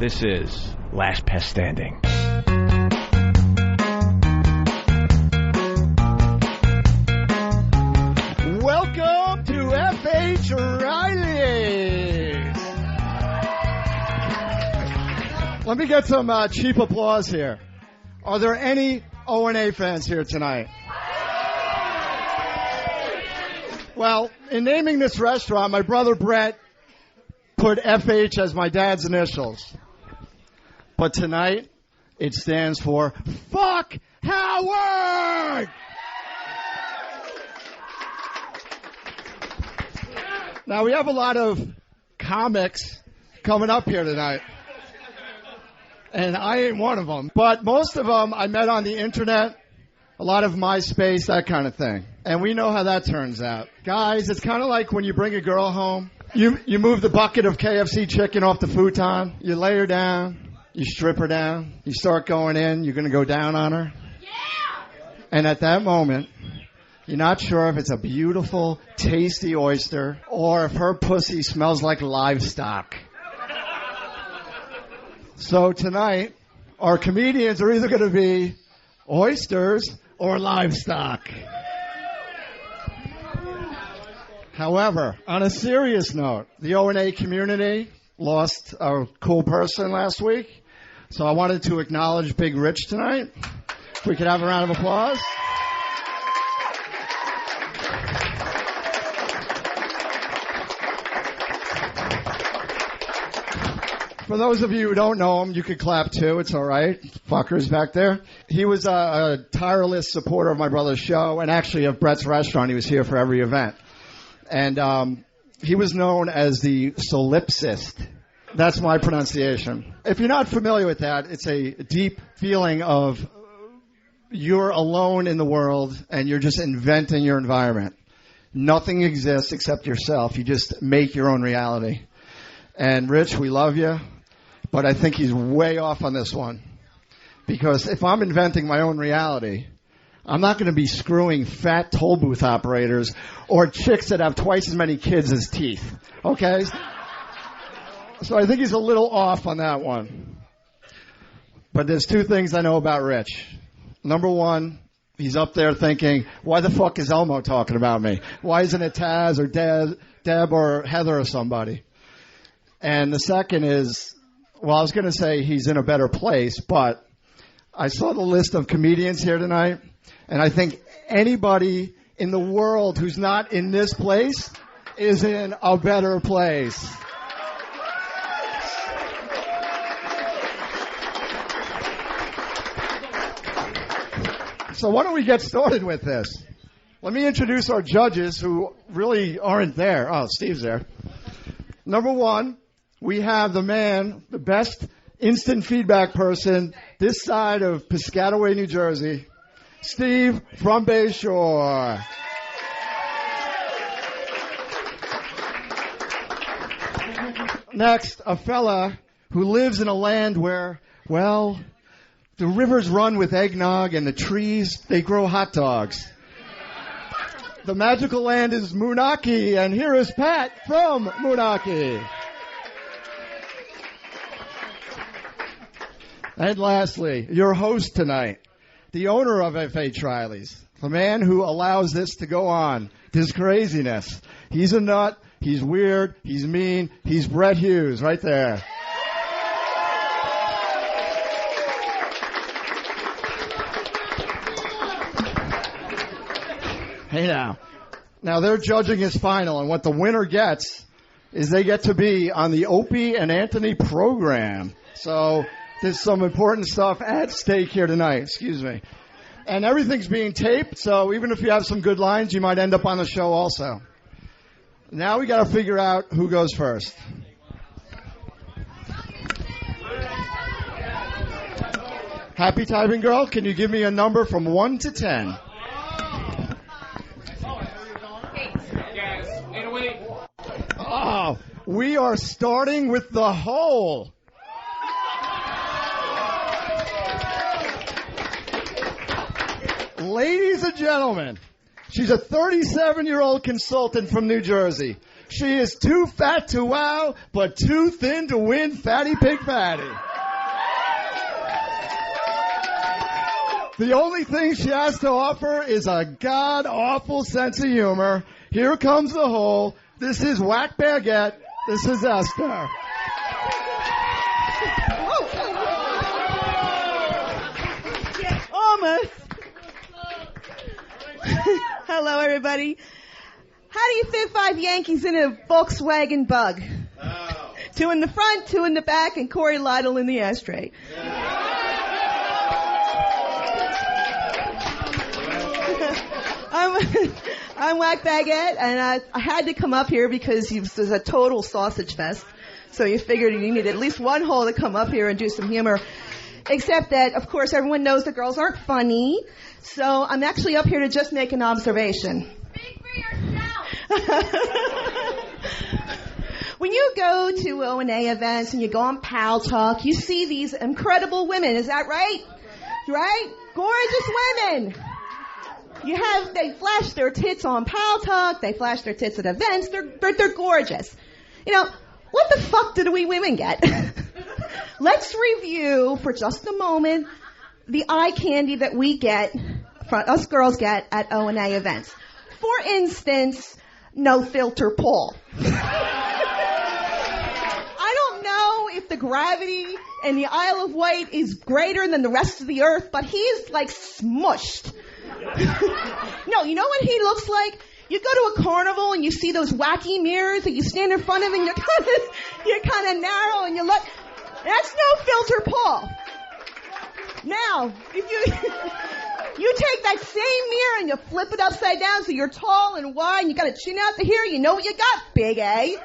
This is Last Pest Standing. Welcome to F.H. Riley's. Let me get some cheap applause here. Are there any O&A fans here tonight? Well, in naming this restaurant, my brother Brett put F.H. as my dad's initials. But tonight, it stands for Fuck Howard! Now, we have a lot of comics coming up here tonight. And I ain't one of them. But most of them I met on the internet, a lot of MySpace, that kind of thing. And we know how that turns out. Guys, it's kind of like when you bring a girl home. You move the bucket of KFC chicken off the futon. You lay her down. You strip her down. You start going in. You're going to go down on her. Yeah! And at that moment, you're not sure if it's a beautiful, tasty oyster or if her pussy smells like livestock. So tonight, our comedians are either going to be oysters or livestock. However, on a serious note, the O&A community lost a cool person last week. So I wanted to acknowledge Big Rich tonight. If we could have a round of applause. For those of you who don't know him, you could clap too. It's all right. Fuckers back there. He was a tireless supporter of my brother's show and actually of Brett's restaurant. He was here for every event. And he was known as the solipsist. That's my pronunciation. If you're not familiar with that, it's a deep feeling of you're alone in the world and you're just inventing your environment. Nothing exists except yourself. You just make your own reality. And Rich, we love you, but I think he's way off on this one. Because if I'm inventing my own reality, I'm not going to be screwing fat toll booth operators or chicks that have twice as many kids as teeth. Okay? So I think he's a little off on that one. But there's two things I know about Rich. Number one, he's up there thinking, why the fuck is Elmo talking about me? Why isn't it Taz or Deb or Heather or somebody? And the second is, well, I was going to say he's in a better place, but I saw the list of comedians here tonight, and I think anybody in the world who's not in this place is in a better place. So why don't we get started with this? Let me introduce our judges who really aren't there. Oh, Steve's there. Number one, we have the man, the best instant feedback person this side of Piscataway, New Jersey, Steve from Bayshore. Next, a fella who lives in a land where, well, the rivers run with eggnog and the trees, they grow hot dogs. The magical land is Moonachie, and here is Pat from Moonachie. And lastly, your host tonight, the owner of F.H. Riley's, the man who allows this to go on, this craziness. He's a nut, he's weird, he's mean, he's Brett Hughes right there. Hey now. Now they're judging his final, and what the winner gets is they get to be on the Opie and Anthony program. So there's some important stuff at stake here tonight. Excuse me. And everything's being taped, so even if you have some good lines, you might end up on the show also. Now we got to figure out who goes first. Happy typing girl, can you give me a number from 1 to 10? Oh, we are starting with the hole. Ladies and gentlemen, she's a 37-year-old consultant from New Jersey. She is too fat to wow, but too thin to win Fatty Pig Fatty. The only thing she has to offer is a god-awful sense of humor. Here comes the hole. This is Whack Baguette. This is Esther. Almost. Hello, everybody. How do you fit 5 Yankees in a Volkswagen Bug? Oh. 2 in the front, 2 in the back, and Corey Lytle in the ashtray. I'm Whack Baguette, and I had to come up here because this is a total sausage fest. So you figured you needed at least one hole to come up here and do some humor. Except that, of course, everyone knows the girls aren't funny. So I'm actually up here to just make an observation. Speak for yourself. When you go to O&A events and you go on Pal Talk, you see these incredible women. Is that right? Right? Gorgeous women. They flash their tits on Pal Talk. They flash their tits at events. They're gorgeous. You know, what the fuck do we women get? Let's review for just a moment the eye candy that we get, us girls get at O&A events. For instance, No Filter Paul. I don't know if the gravity in the Isle of Wight is greater than the rest of the earth, but he's like smushed. No, you know what he looks like? You go to a carnival and you see those wacky mirrors that you stand in front of and you're kind of narrow and you look. That's No Filter Paul. Now, if you take that same mirror and you flip it upside down so you're tall and wide and you got a chin out to here, you know what you got, Big A.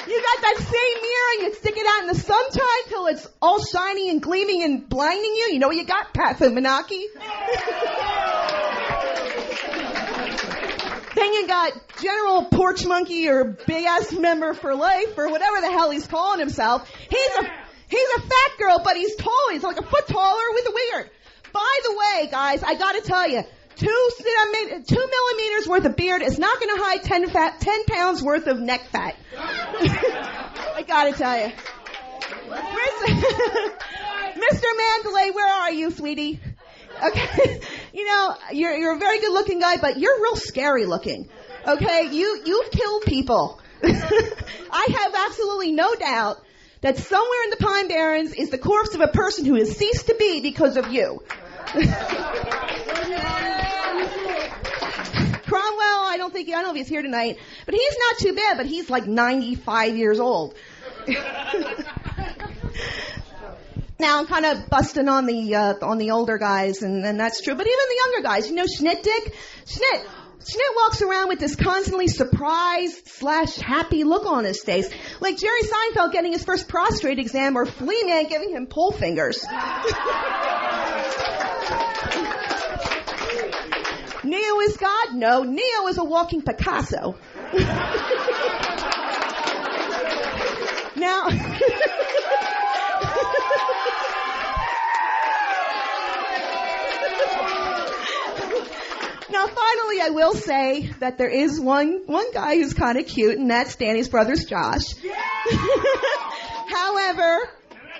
You got that same mirror and you stick it out in the sunshine till it's all shiny and gleaming and blinding you. You know what you got, TaZMaNiaK. Then you got General Porch Monkey or Big Ass Member for Life or whatever the hell he's calling himself. He's a fat girl, but he's tall. He's like a foot taller with a beard. By the way, guys, I gotta tell you, 2 millimeters worth of beard is not gonna hide 10 pounds worth of neck fat. I gotta tell you. Mr. Mandalay, where are you, sweetie? Okay, you know, you're a very good looking guy, but you're real scary looking. Okay, you've killed people. I have absolutely no doubt that somewhere in the Pine Barrens is the corpse of a person who has ceased to be because of you. Cromwell, I don't know if he's here tonight, but he's not too bad, but he's like 95 years old. Now I'm kind of busting on the older guys, and that's true. But even the younger guys, you know, Schnitt walks around with this constantly surprised/happy look on his face, like Jerry Seinfeld getting his first prostate exam, or Flea Man giving him pull fingers. Neo is God? No, Neo is a walking Picasso. Now. Now, finally, I will say that there is one guy who's kind of cute, and that's Danny's brother's Josh. However,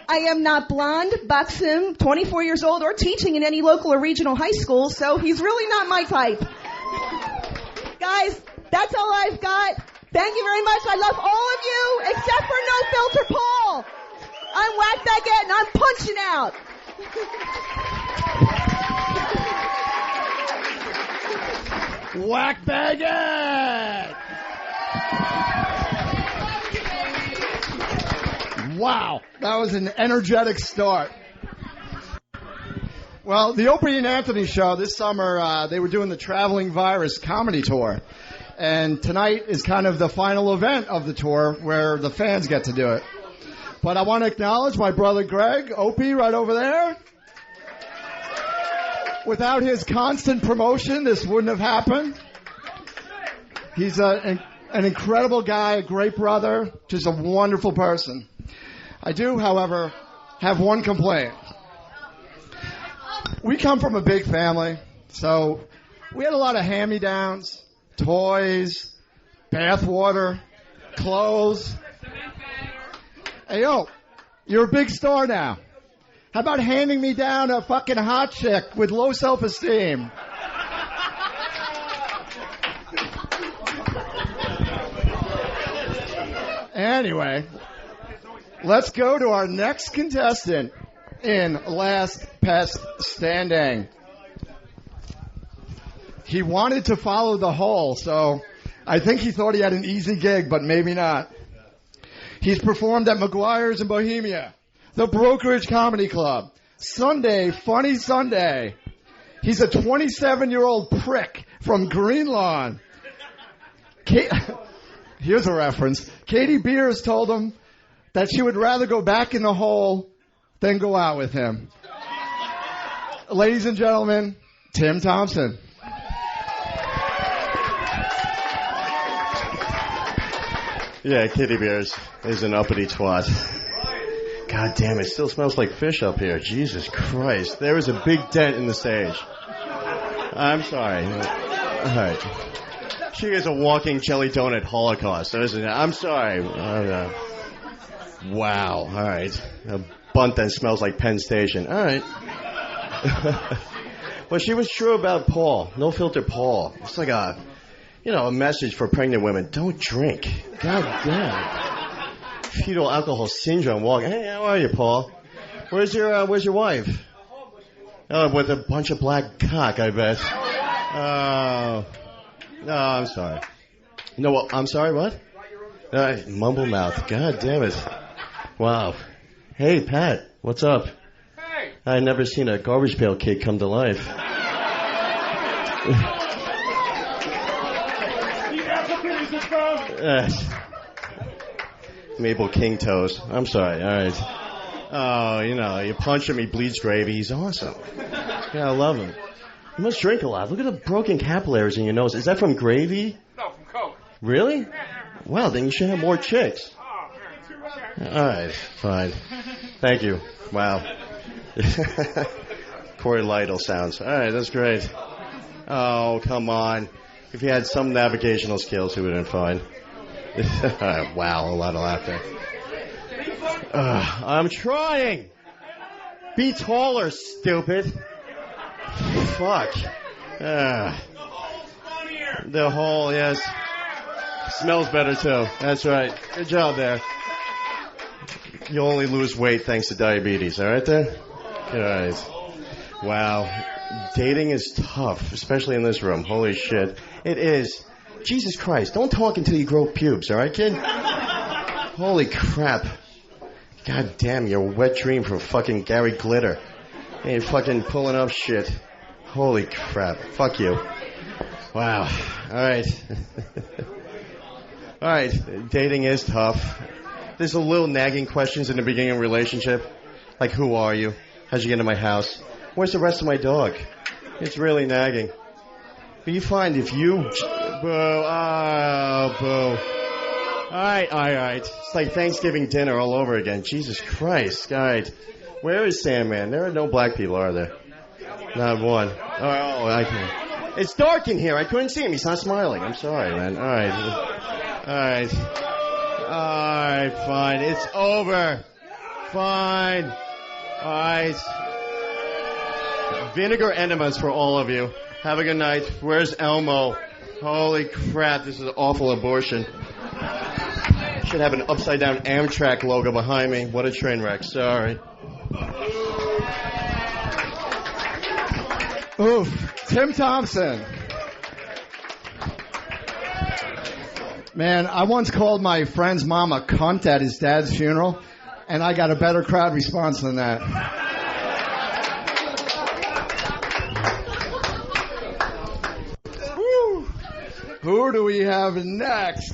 I am not blonde, buxom, 24 years old, or teaching in any local or regional high school, so he's really not my type. Guys, that's all I've got. Thank you very much. I love all of you, except for No Filter Paul. I'm Whack Baguette, and I'm punching out. Whack Baguette! Wow, that was an energetic start. Well, the Opie and Anthony show this summer, they were doing the Traveling Virus comedy tour. And tonight is kind of the final event of the tour where the fans get to do it. But I want to acknowledge my brother Greg, Opie, right over there. Without his constant promotion, this wouldn't have happened. He's an incredible guy, a great brother, just a wonderful person. I do, however, have one complaint. We come from a big family, so We had a lot of hand-me-downs, toys, bath water, clothes. Hey, yo, you're a big star now. How about handing me down a fucking hot chick with low self-esteem? Anyway, let's go to our next contestant in Last Pest Standing. He wanted to follow the hole, so I think he thought he had an easy gig, but maybe not. He's performed at McGuire's in Bohemia, the Brokerage Comedy Club, Sunday, Funny Sunday. He's a 27-year-old prick from Green Lawn. Here's a reference. Katie Beers told him that she would rather go back in the hole than go out with him. Ladies and gentlemen, Tim Thompson. Yeah, Katie Beers is an uppity twat. God damn, it still smells like fish up here. Jesus Christ. There was a big dent in the stage. I'm sorry. All right. She is a walking jelly donut holocaust, isn't it? I'm sorry. Wow. All right. A bunt that smells like Penn Station. All right. Well, she was true about Paul. No filter Paul. It's like a message for pregnant women. Don't drink. God damn. Fetal alcohol syndrome walking. Hey, how are you, Paul? Where's your wife? Oh, with a bunch of black cock, I bet. Oh. No, I'm sorry. No, I'm sorry, what? Mumble mouth. God damn it. Wow. Hey, Pat, what's up? Hey. I've never seen a garbage pail kid come to life. The applicant is confirmed. Maple King toes. I'm sorry, all right. Oh, you punch him, he bleeds gravy. He's awesome. Yeah, I love him. You must drink a lot. Look at the broken capillaries in your nose. Is that from gravy? No, from Coke. Really? Well, then you should have more chicks. All right, fine. Thank you. Wow. Corey Lytle sounds. All right, that's great. Oh, come on. If he had some navigational skills, he would have been fine. Wow, a lot of laughter. I'm trying. Be taller, stupid. Fuck. The hole, yes. Smells better, too. That's right. Good job there. You'll only lose weight thanks to diabetes, all right there? All right. Wow. Dating is tough, especially in this room. Holy shit. It is. Jesus Christ. Don't talk until you grow pubes, all right, kid? Holy crap. God damn, you're a wet dream from fucking Gary Glitter. Ain't fucking pulling up shit. Holy crap. Fuck you. Wow. All right. All right. Dating is tough. There's a little nagging questions in the beginning of a relationship. Like, who are you? How'd you get into my house? Where's the rest of my dog? It's really nagging. But you find if you... Boo. Oh, boo. All right. It's like Thanksgiving dinner all over again. Jesus Christ. All right. Where is Sandman? There are no black people, are there? Not one. Oh, I can. It's dark in here. I couldn't see him. He's not smiling. I'm sorry, man. All right. All right, fine. It's over. Fine. All right. Vinegar enemas for all of you. Have a good night. Where's Elmo? Holy crap, this is an awful abortion. Should have an upside-down Amtrak logo behind me. What a train wreck. Sorry. Oof. Tim Thompson. Man, I once called my friend's mom a cunt at his dad's funeral, and I got a better crowd response than that. Woo. Who do we have next?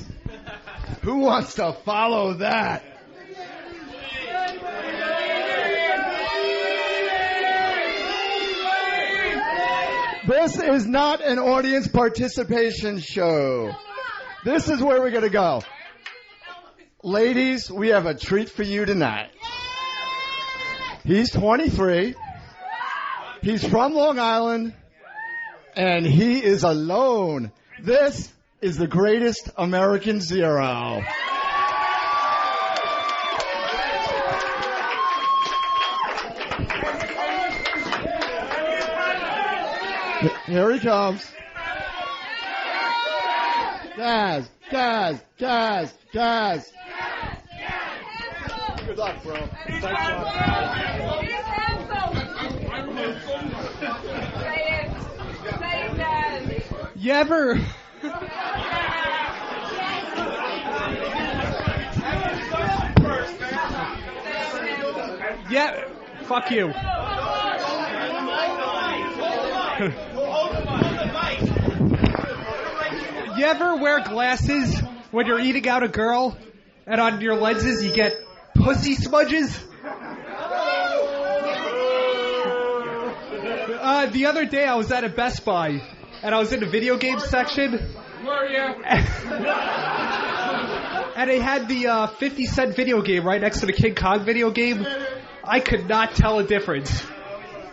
Who wants to follow that? This is not an audience participation show. This is where we're going to go. Ladies, we have a treat for you tonight. He's 23. He's from Long Island. And he is alone. This is the greatest American zero. Here he comes. Gaz. Good luck, bro. You ever... Yeah, fuck you. You ever wear glasses when you're eating out a girl, and on your lenses you get pussy smudges? The other day I was at a Best Buy, and I was in the video game section. And they had the 50-cent video game right next to the King Kong video game. I could not tell a difference.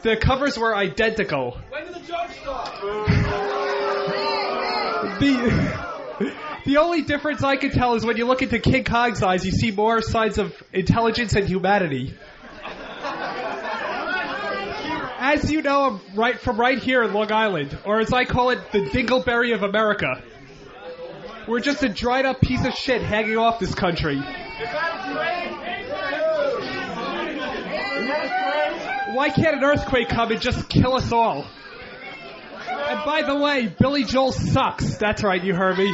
The covers were identical. When did the joke start? The only difference I can tell is when you look into King Kong's eyes, you see more signs of intelligence and humanity. As you know, I'm from right here in Long Island, or as I call it, the Dingleberry of America. We're just a dried up piece of shit hanging off this country. Why can't an earthquake come and just kill us all? And by the way, Billy Joel sucks. That's right, you heard me.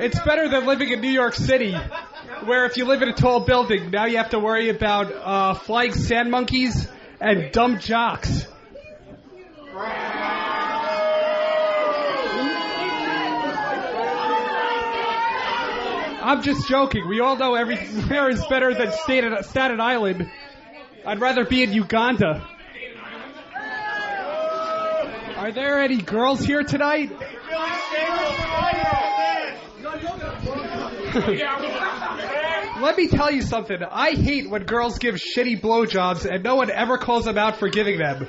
It's better than living in New York City, where if you live in a tall building, now you have to worry about flying sand monkeys and dumb jocks. I'm just joking. We all know everywhere is better than Staten Island. I'd rather be in Uganda. Are there any girls here tonight? Let me tell you something. I hate when girls give shitty blowjobs and no one ever calls them out for giving them.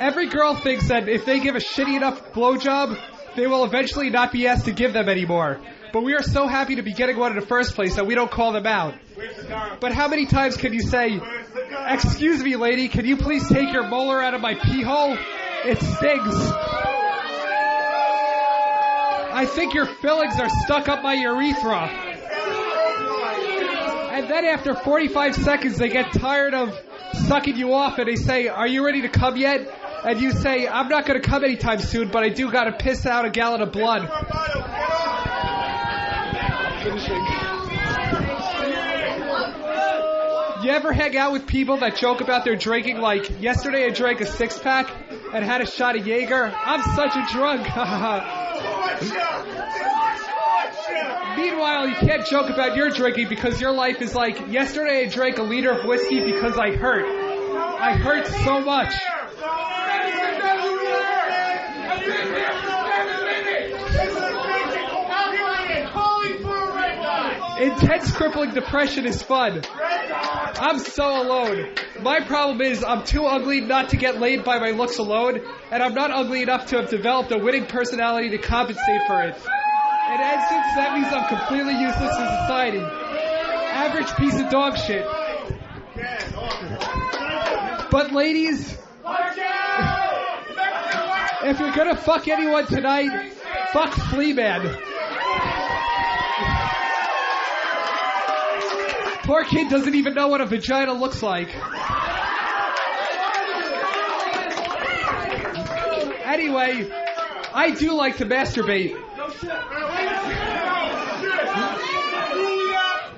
Every girl thinks that if they give a shitty enough blowjob, they will eventually not be asked to give them anymore. But we are so happy to be getting one in the first place that we don't call them out. But how many times can you say, "Excuse me, lady, can you please take your molar out of my pee hole? It stings. I think your fillings are stuck up my urethra." And then after 45 seconds, they get tired of sucking you off and they say, "Are you ready to come yet?" And you say, "I'm not going to come anytime soon, but I do got to piss out a gallon of blood." You ever hang out with people that joke about their drinking like, "Yesterday I drank a 6-pack and had a shot of Jaeger. I'm such a drunk." Meanwhile, you can't joke about your drinking because your life is like, "Yesterday I drank a liter of whiskey because I hurt. I hurt so much." Intense crippling depression is fun. I'm so alone. My problem is I'm too ugly not to get laid by my looks alone, and I'm not ugly enough to have developed a winning personality to compensate for it. In essence, that means I'm completely useless in society. Average piece of dog shit. But ladies, if you're gonna fuck anyone tonight, fuck Flea Man. Poor kid doesn't even know what a vagina looks like. Anyway, I do like to masturbate.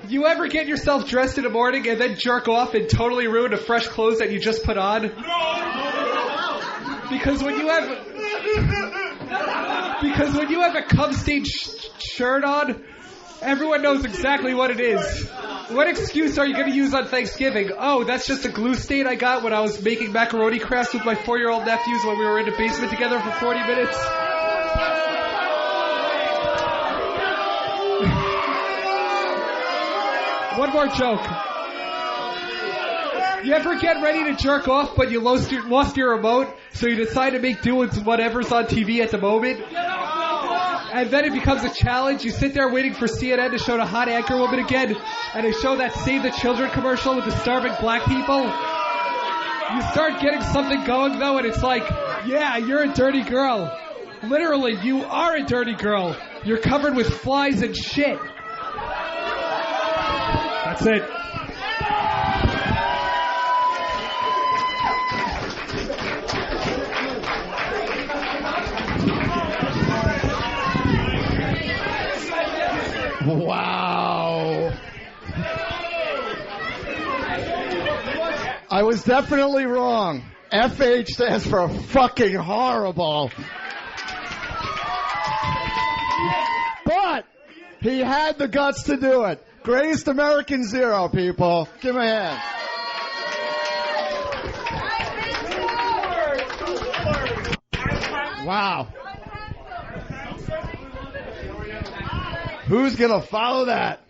You ever get yourself dressed in the morning and then jerk off and totally ruin the fresh clothes that you just put on? Because when you have a cum-stained shirt on, everyone knows exactly what it is. What excuse are you going to use on Thanksgiving? "Oh, that's just a glue stain I got when I was making macaroni crafts with my 4-year-old nephews when we were in the basement together for 40 minutes. One more joke. You ever get ready to jerk off, but you lost your remote, so you decide to make do with whatever's on TV at the moment? And then it becomes a challenge. You sit there waiting for CNN to show the hot anchor woman again, and they show that Save the Children commercial with the starving black people. You start getting something going, though, and it's like, yeah, you're a dirty girl. Literally, you are a dirty girl. You're covered with flies and shit. That's it. Wow. I was definitely wrong. FH stands for fucking horrible. But he had the guts to do it. Greatest American zero, people. Give him a hand. Wow. Who's going to follow that?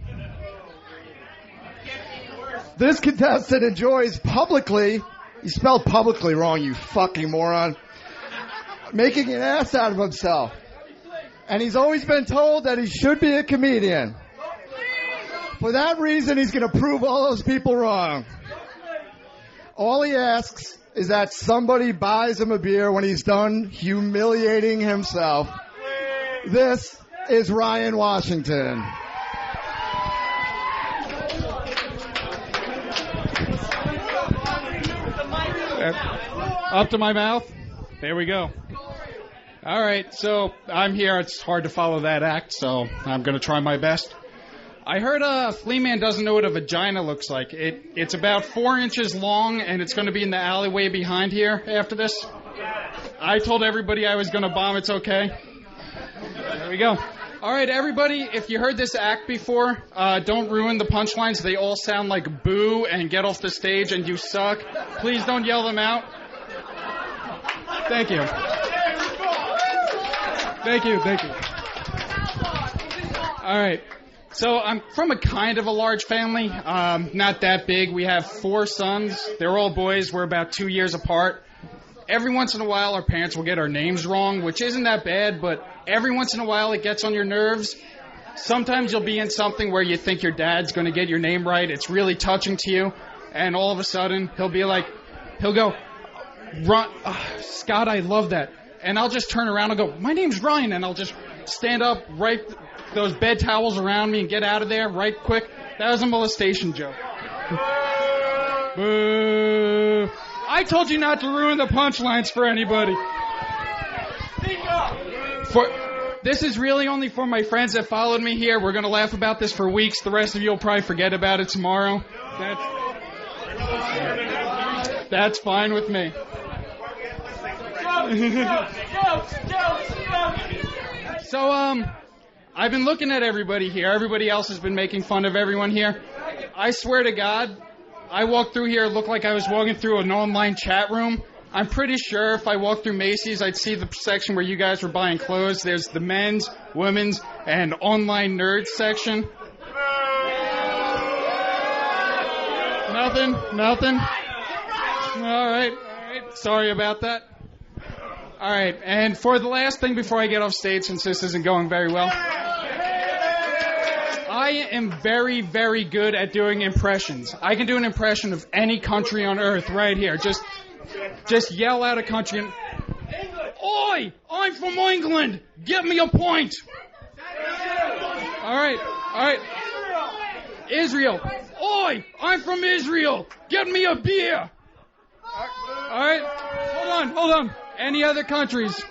This contestant enjoys publicly, you spelled publicly wrong, you fucking moron, making an ass out of himself. And he's always been told that he should be a comedian. For that reason, he's going to prove all those people wrong. All he asks is that somebody buys him a beer when he's done humiliating himself. This is Ryan Washington. Up to my mouth. There we go. All right, so I'm here. It's hard to follow that act, so I'm going to try my best. I heard a flea man doesn't know what a vagina looks like. It's about 4 inches long, and it's going to be in the alleyway behind here after this. I told everybody I was going to bomb. It's okay. There we go. All right, everybody, if you heard this act before, don't ruin the punchlines. They all sound like boo and get off the stage and you suck. Please don't yell them out. Thank you. Thank you. All right. So I'm from a kind of a large family, not that big. We have 4 sons. They're all boys. We're about 2 years apart. Every once in a while, our parents will get our names wrong, which isn't that bad, but every once in a while, it gets on your nerves. Sometimes you'll be in something where you think your dad's going to get your name right. It's really touching to you. And all of a sudden, he'll go, Scott, I love that. And I'll just turn around and go, my name's Ryan. And I'll just stand up, right those bed towels around me and get out of there right quick. That was a molestation joke. Boo. I told you not to ruin the punchlines for anybody. This is really only for my friends that followed me here. We're going to laugh about this for weeks. The rest of you will probably forget about it tomorrow. That's fine with me. So, I've been looking at everybody here. Everybody else has been making fun of everyone here. I swear to God, I walked through here, it looked like I was walking through an online chat room. I'm pretty sure if I walked through Macy's, I'd see the section where you guys were buying clothes. There's the men's, women's, and online nerds section. Nothing. All right. Sorry about that. All right, and for the last thing before I get off stage, since this isn't going very well, I am very, very good at doing impressions. I can do an impression of any country on earth right here. Just yell out a country and, Oi! I'm from England! Get me a point! All right. Israel. Oi! I'm from Israel! Get me a beer! All right. Hold on. Any other countries?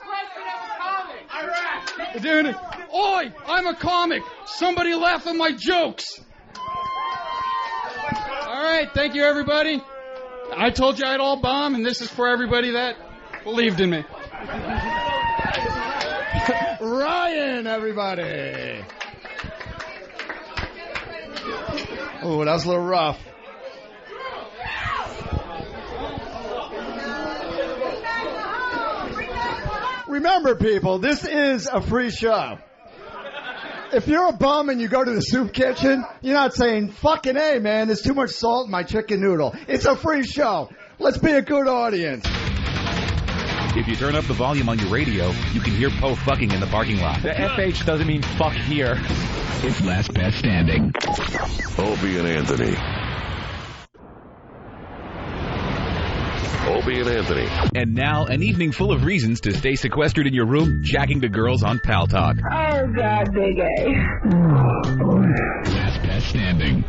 We're doing it. Oi! I'm a comic! Somebody laugh at my jokes! All right, thank you, everybody. I told you I'd all bomb, and this is for everybody that believed in me. Ryan, everybody! Oh, that was a little rough. Remember, people, this is a free show. If you're a bum and you go to the soup kitchen, you're not saying, fucking A, man, there's too much salt in my chicken noodle. It's a free show. Let's be a good audience. If you turn up the volume on your radio, you can hear Poe fucking in the parking lot. The FH doesn't mean fuck here. It's Last Pest Standing. Opie and Anthony. Opie and Anthony. And now, an evening full of reasons to stay sequestered in your room, jacking the girls on Pal Talk. Oh, God, Big A. Last Pest Standing.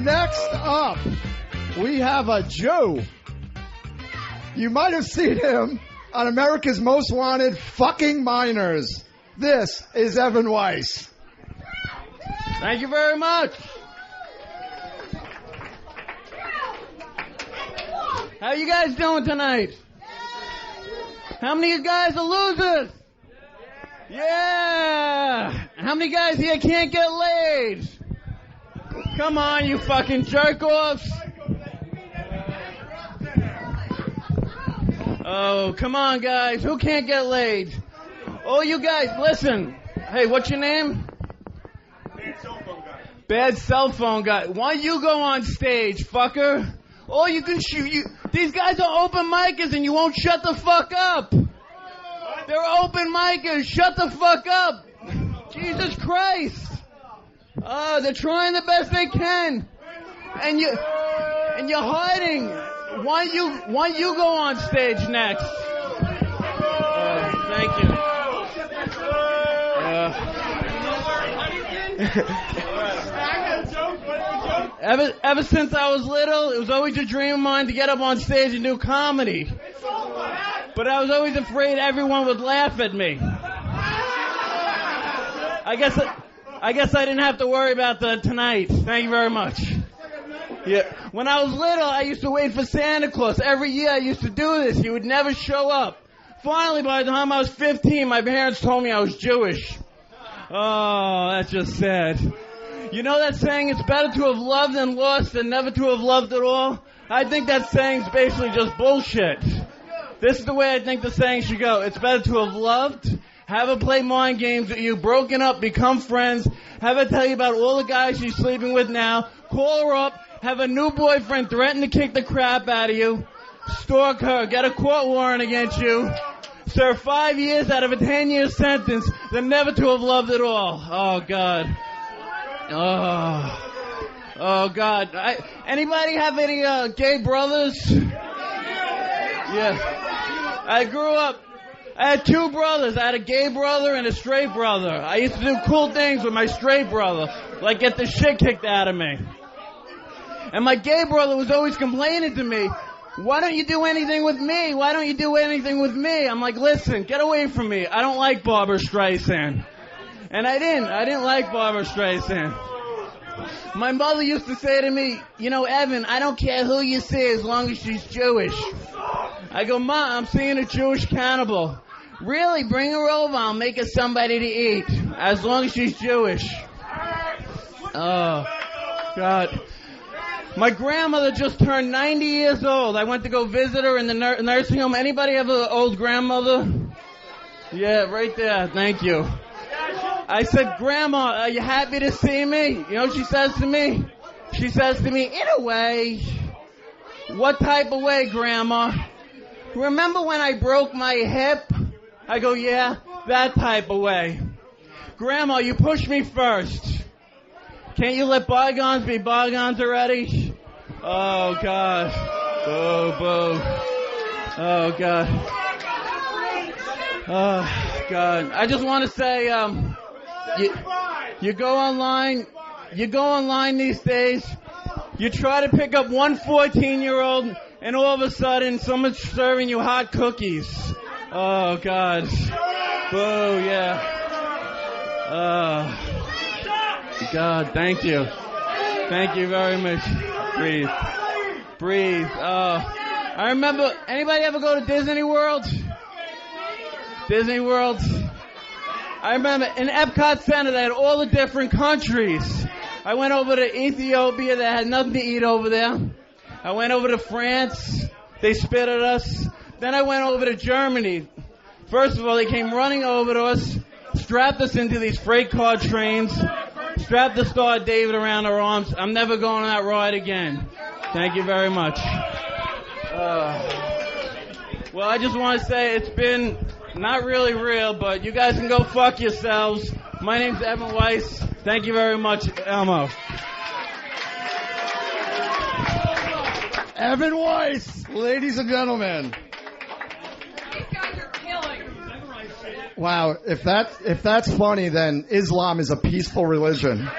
Next up, we have a Joe. You might have seen him on America's Most Wanted Fucking Minors. This is Evan Weiss. Thank you very much. How you guys doing tonight? How many of you guys are losers? Yeah. How many guys here can't get laid? Come on, you fucking jerk-offs. Oh, come on, guys. Who can't get laid? Oh, you guys, listen. Hey, what's your name? Bad cell phone guy. Bad cell phone guy. Why don't you go on stage, fucker? Oh, you can shoot. These guys are open micers and you won't shut the fuck up. They're open micers. Shut the fuck up. Jesus Christ. They're trying the best they can. And you're hiding. Why don't you go on stage next? Thank you. Ever since I was little, it was always a dream of mine to get up on stage and do comedy. But I was always afraid everyone would laugh at me. I guess I didn't have to worry about that tonight. Thank you very much. Yeah. When I was little, I used to wait for Santa Claus. Every year I used to do this. He would never show up. Finally, by the time I was 15, my parents told me I was Jewish. Oh, that's just sad. You know that saying, it's better to have loved and lost than never to have loved at all? I think that saying's basically just bullshit. This is the way I think the saying should go. It's better to have loved, have her play mind games with you, broken up, become friends, have her tell you about all the guys she's sleeping with now, call her up, have a new boyfriend threaten to kick the crap out of you, stalk her, get a court warrant against you, serve 5 years out of a 10-year sentence than never to have loved at all. Oh, God. Oh, God. Anybody have any gay brothers? Yeah. I grew up. I had two brothers. I had a gay brother and a straight brother. I used to do cool things with my straight brother, like get the shit kicked out of me. And my gay brother was always complaining to me, why don't you do anything with me? Why don't you do anything with me? I'm like, listen, get away from me. I don't like Barbara Streisand. And I didn't like Barbara Streisand. My mother used to say to me, you know, Evan, I don't care who you see as long as she's Jewish. I go, Ma, I'm seeing a Jewish cannibal. Really? Bring her over. I'll make her somebody to eat. As long as she's Jewish. Oh, God. My grandmother just turned 90 years old. I went to go visit her in the nursing home. Anybody have an old grandmother? Yeah, right there. Thank you. I said, Grandma, are you happy to see me? You know what she says to me? She says to me, in a way. What type of way, Grandma? Remember when I broke my hip? I go, yeah, that type of way. Grandma, you pushed me first. Can't you let bygones be bygones already? Oh, God. Boo, boo. Oh, God. Oh, God. I just want to say, you go online these days, you try to pick up one 14-year-old, and all of a sudden, someone's serving you hot cookies. Oh, God. Boo, yeah. God, thank you. Thank you very much. Breathe. Breathe. I remember, anybody ever go to Disney World? Disney World? I remember in Epcot Center, they had all the different countries. I went over to Ethiopia, they had nothing to eat over there. I went over to France, they spit at us. Then I went over to Germany. First of all, they came running over to us, strapped us into these freight car trains, strapped the Star of David around our arms. I'm never going on that ride again. Thank you very much. Well, I just want to say it's been not really real, but you guys can go fuck yourselves. My name's Evan Weiss. Thank you very much, Elmo. Evan Weiss, ladies and gentlemen. These guys are killing. Wow, if that's funny, then Islam is a peaceful religion.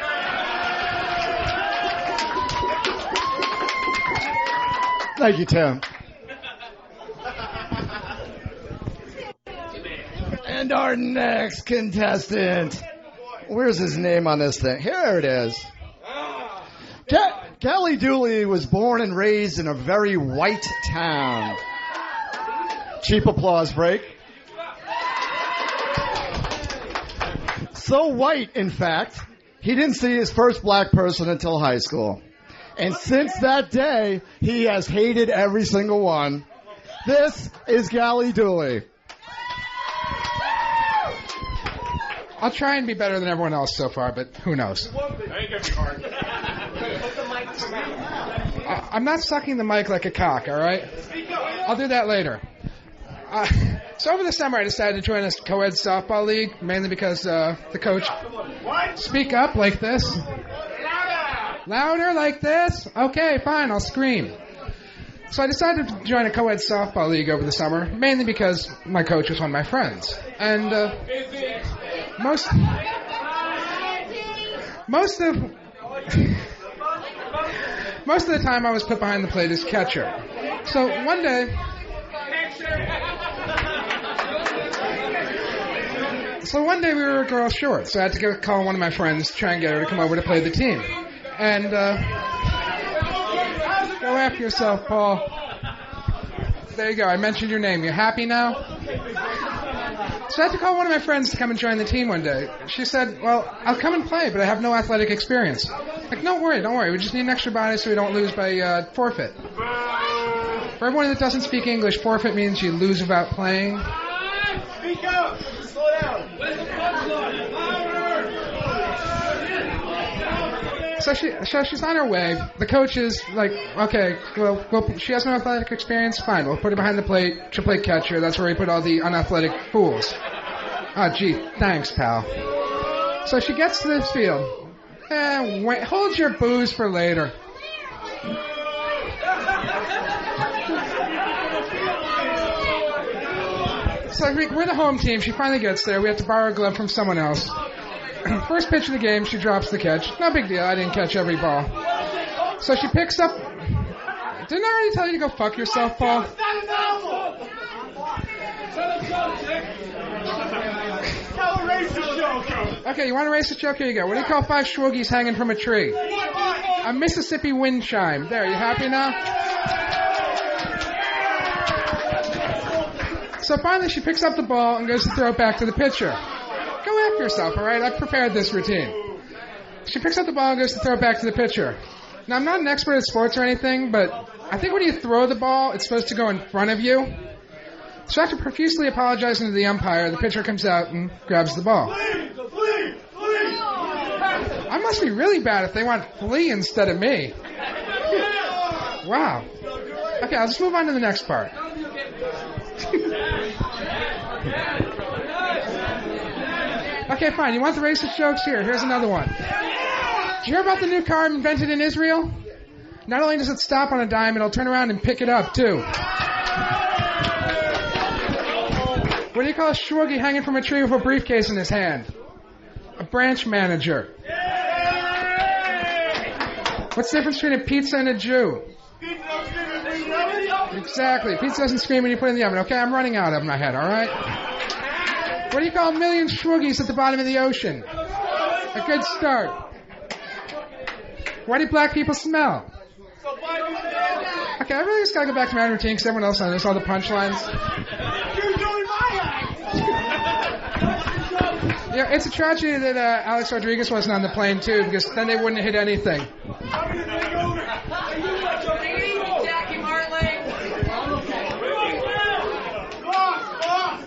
Thank you, Tim. And our next contestant. Where's his name on this thing? Here it is. Kelly Dooley was born and raised in a very white town. Cheap applause break. So white, in fact, he didn't see his first black person until high school. And since that day, he has hated every single one. This is Kelly Dooley. I'll try and be better than everyone else so far, but who knows? I'm not sucking the mic like a cock, all right? I'll do that later. So over the summer, I decided to join a co-ed softball league, mainly because the coach... Speak up like this. Louder like this? Okay, fine, I'll scream. So I decided to join a co-ed softball league over the summer, mainly because my coach was one of my friends. And most of the time I was put behind the plate as catcher. So one day we were a girl short, so I had to call one of my friends to try and get her to come over to play the team. And go after yourself, Paul. There you go, I mentioned your name. You happy now? So I had to call one of my friends to come and join the team one day. She said, well, I'll come and play, but I have no athletic experience. Like, don't worry. We just need an extra body so we don't lose by forfeit. For everyone that doesn't speak English, forfeit means you lose without playing. Speak up! Slow down! So she's on her way. The coach is like, okay, well, she has no athletic experience. Fine, we'll put her behind the plate. She'll play catcher. That's where we put all the unathletic fools. Oh, gee, thanks, pal. So she gets to this field. Wait, hold your booze for later. So we're the home team. She finally gets there. We have to borrow a glove from someone else. First pitch of the game, she drops the catch. No big deal. I didn't catch every ball. So she picks up... Didn't I already tell you to go fuck yourself, Paul? Okay, you want to race a joke? Here you go. What do you call 5 schwoogies hanging from a tree? A Mississippi wind chime. There, you happy now? So finally she picks up the ball and goes to throw it back to the pitcher. Go after yourself, all right? I've prepared this routine. She picks up the ball and goes to throw it back to the pitcher. Now, I'm not an expert at sports or anything, but I think when you throw the ball, it's supposed to go in front of you. So after profusely apologizing to the umpire, the pitcher comes out and grabs the ball. I must be really bad if they want Flea instead of me. Wow. Okay, I'll just move on to the next part. Okay, fine. You want the racist jokes? Here's another one. Did you hear about the new car invented in Israel? Not only does it stop on a dime, it'll turn around and pick it up, too. What do you call a shwoogie hanging from a tree with a briefcase in his hand? A branch manager. What's the difference between a pizza and a Jew? Exactly. Pizza doesn't scream when you put it in the oven. Okay, I'm running out of my head, all right? What do you call a million shwoogies at the bottom of the ocean? A good start. Why do black people smell? Okay, I really just gotta go back to my routine because everyone else knows all the punchlines. Yeah, it's a tragedy that Alex Rodriguez wasn't on the plane too, because then they wouldn't have hit anything.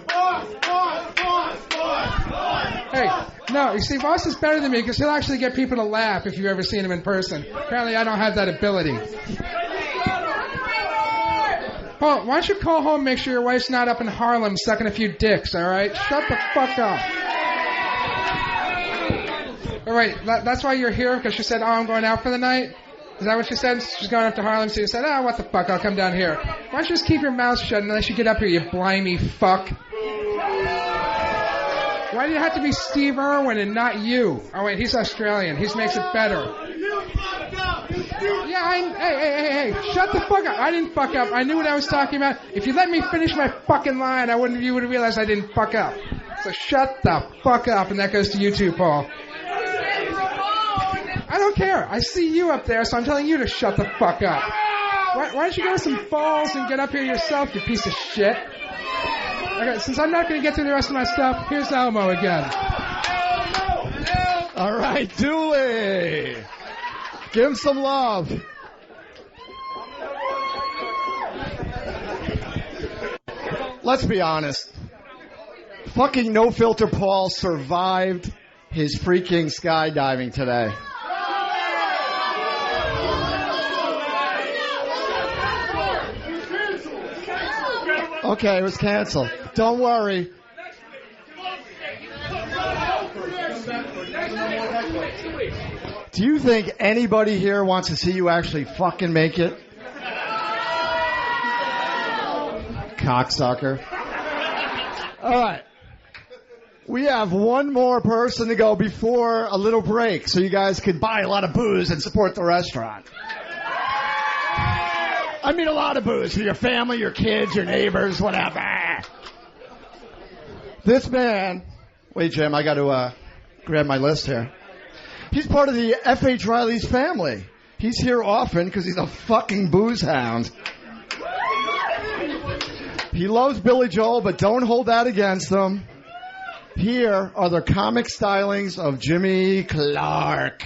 Boss! No, you see, Voss is better than me because he'll actually get people to laugh if you've ever seen him in person. Apparently, I don't have that ability. Paul, why don't you call home and make sure your wife's not up in Harlem sucking a few dicks, all right? Shut the fuck up. All right, that's why you're here, because she said, oh, I'm going out for the night? Is that what she said? She's going up to Harlem, so you said, oh, what the fuck, I'll come down here. Why don't you just keep your mouth shut unless you get up here, you blimey fuck? Why do you have to be Steve Irwin and not you? Oh, wait, he's Australian. He makes it better. Yeah, hey, shut the fuck up. I didn't fuck up. I knew what I was talking about. If you let me finish my fucking line, you would have realized I didn't fuck up. So shut the fuck up, and that goes to you too, Paul. I don't care. I see you up there, so I'm telling you to shut the fuck up. Why don't you go to some balls and get up here yourself, you piece of shit? Okay, since I'm not going to get through the rest of my stuff, here's Elmo again. All right, Dooley. Give him some love. Let's be honest. Fucking No Filter Paul survived his freaking skydiving today. Okay, it was canceled. Don't worry. Do you think anybody here wants to see you actually fucking make it? Cocksucker. All right. We have one more person to go before a little break so you guys could buy a lot of booze and support the restaurant. I mean a lot of booze for your family, your kids, your neighbors, whatever. This man... Wait, Jim, I got to grab my list here. He's part of the F.H. Riley's family. He's here often because he's a fucking booze hound. He loves Billy Joel, but don't hold that against him. Here are the comic stylings of Jimmy Clark.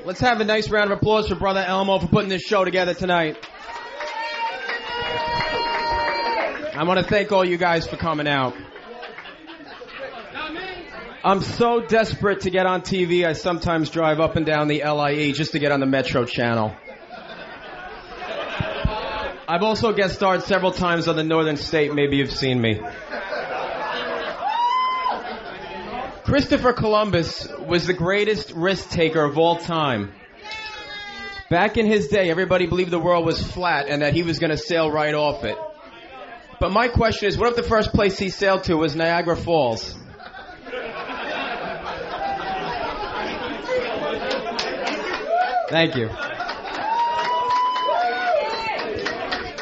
Let's have a nice round of applause for Brother Elmo for putting this show together tonight. I want to thank all you guys for coming out. I'm so desperate to get on TV, I sometimes drive up and down the LIE just to get on the Metro channel. I've also guest starred several times on the Northern State. Maybe you've seen me. Christopher Columbus was the greatest risk taker of all time. Back in his day, everybody believed the world was flat and that he was going to sail right off it. But my question is, what if the first place he sailed to was Niagara Falls? Thank you.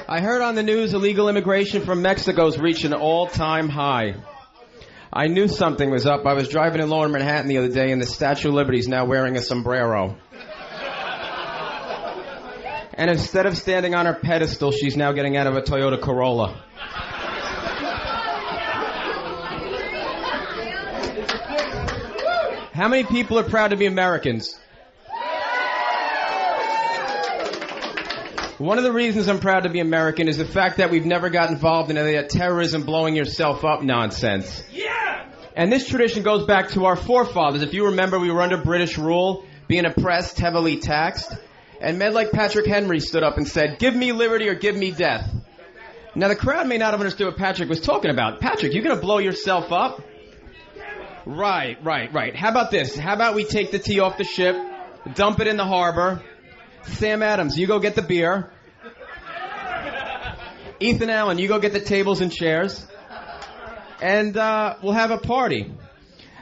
I heard on the news illegal immigration from Mexico's reached an all-time high. I knew something was up. I was driving in Lower Manhattan the other day, and the Statue of Liberty is now wearing a sombrero. And instead of standing on her pedestal, she's now getting out of a Toyota Corolla. How many people are proud to be Americans? One of the reasons I'm proud to be American is the fact that we've never got involved in any of that terrorism, blowing yourself up nonsense. Yeah! And this tradition goes back to our forefathers. If you remember, we were under British rule, being oppressed, heavily taxed. And men like Patrick Henry stood up and said, give me liberty or give me death. Now, the crowd may not have understood what Patrick was talking about. Patrick, you going to blow yourself up? Right. How about this? How about we take the tea off the ship, dump it in the harbor. Sam Adams, you go get the beer. Ethan Allen, you go get the tables and chairs. And we'll have a party.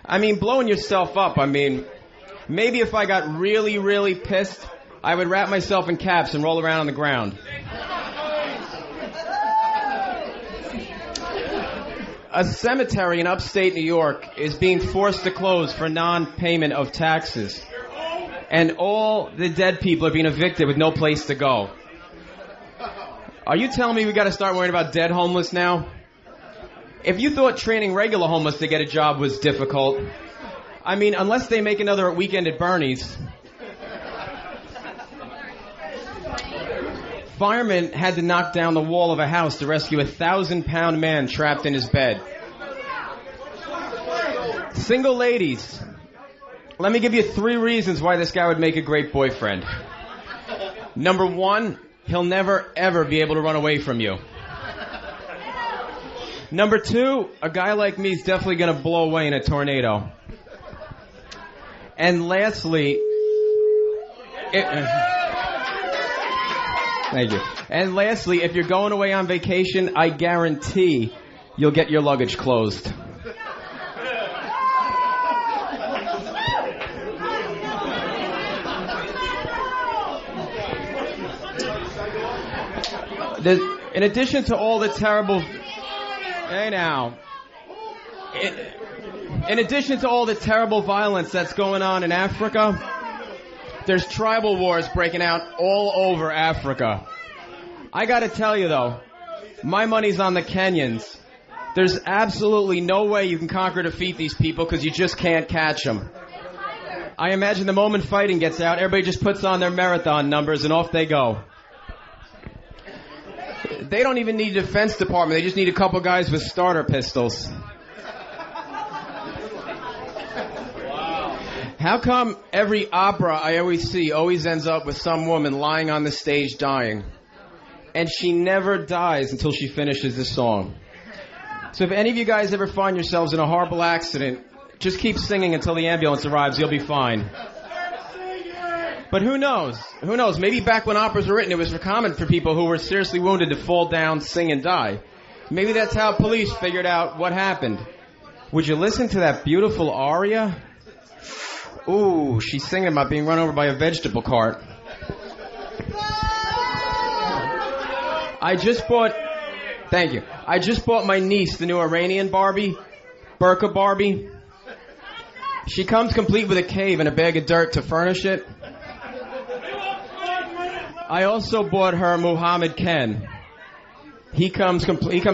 I mean, blowing yourself up, maybe if I got really, really pissed, I would wrap myself in caps and roll around on the ground. A cemetery in upstate New York is being forced to close for non-payment of taxes. And all the dead people are being evicted with no place to go. Are you telling me we got to start worrying about dead homeless now? If you thought training regular homeless to get a job was difficult, unless they make another weekend at Bernie's. Firemen had to knock down the wall of a house to rescue a 1,000-pound man trapped in his bed. Single ladies, let me give you 3 reasons why this guy would make a great boyfriend. Number 1, he'll never, ever be able to run away from you. Number 2, a guy like me is definitely going to blow away in a tornado. And lastly, thank you. And lastly, if you're going away on vacation, I guarantee you'll get your luggage closed. In addition to all the terrible... Hey now. In addition to all the terrible violence that's going on in Africa, there's tribal wars breaking out all over Africa. I gotta tell you though, my money's on the Kenyans. There's absolutely no way you can conquer or defeat these people because you just can't catch them. I imagine the moment fighting gets out, everybody just puts on their marathon numbers and off they go. They don't even need a defense department. They just need a couple guys with starter pistols. How come every opera I always see always ends up with some woman lying on the stage dying? And she never dies until she finishes the song. So if any of you guys ever find yourselves in a horrible accident, just keep singing until the ambulance arrives. You'll be fine. But who knows? Who knows? Maybe back when operas were written, it was common for people who were seriously wounded to fall down, sing, and die. Maybe that's how police figured out what happened. Would you listen to that beautiful aria? Ooh, she's singing about being run over by a vegetable cart. Thank you. I just bought my niece the new Iranian Barbie, Burqa Barbie. She comes complete with a cave and a bag of dirt to furnish it. I also bought her Muhammad Ken. He comes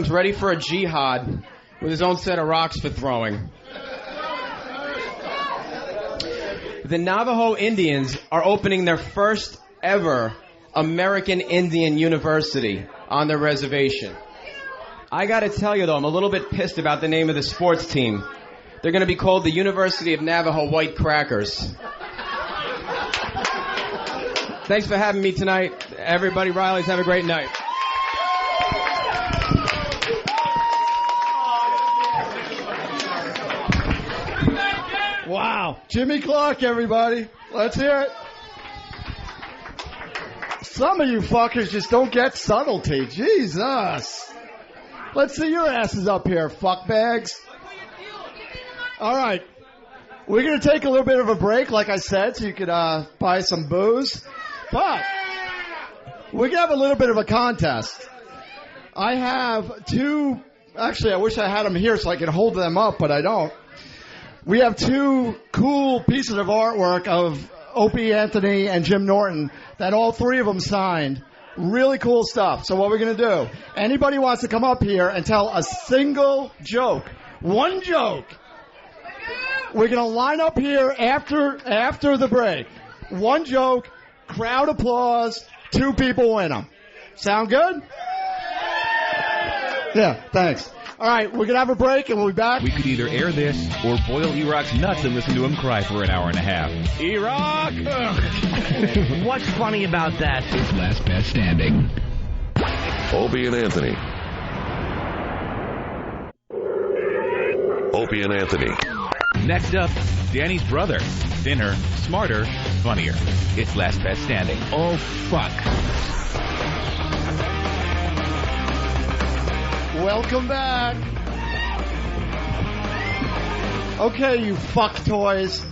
ready for a jihad with his own set of rocks for throwing. The Navajo Indians are opening their first ever American Indian University on their reservation. I gotta tell you though, I'm a little bit pissed about the name of the sports team. They're gonna be called the University of Navajo White Crackers. Thanks for having me tonight. Everybody, Riley's, have a great night. Wow. Jimmy Clark, everybody. Let's hear it. Some of you fuckers just don't get subtlety. Jesus. Let's see your asses up here, fuckbags. All right. We're going to take a little bit of a break, like I said, so you could buy some booze. But we're going to have a little bit of a contest. I have two... Actually, I wish I had them here so I could hold them up, but I don't. We have 2 cool pieces of artwork of Opie, Anthony, and Jim Norton that all 3 of them signed. Really cool stuff. So what we're going to do, anybody wants to come up here and tell a single joke, one joke, we're going to line up here after the break. One joke, crowd applause, 2 people win them. Sound good? Yeah, thanks. All right, we're going to have a break and we'll be back. We could either air this or boil Iraq's nuts and listen to him cry for an hour and a half. Iraq! What's funny about that? It's Last Pest Standing. Opie and Anthony. Opie and Anthony. Next up, Danny's brother. Thinner, smarter, funnier. It's Last Pest Standing. Oh, fuck. Welcome back. Okay, you fuck toys.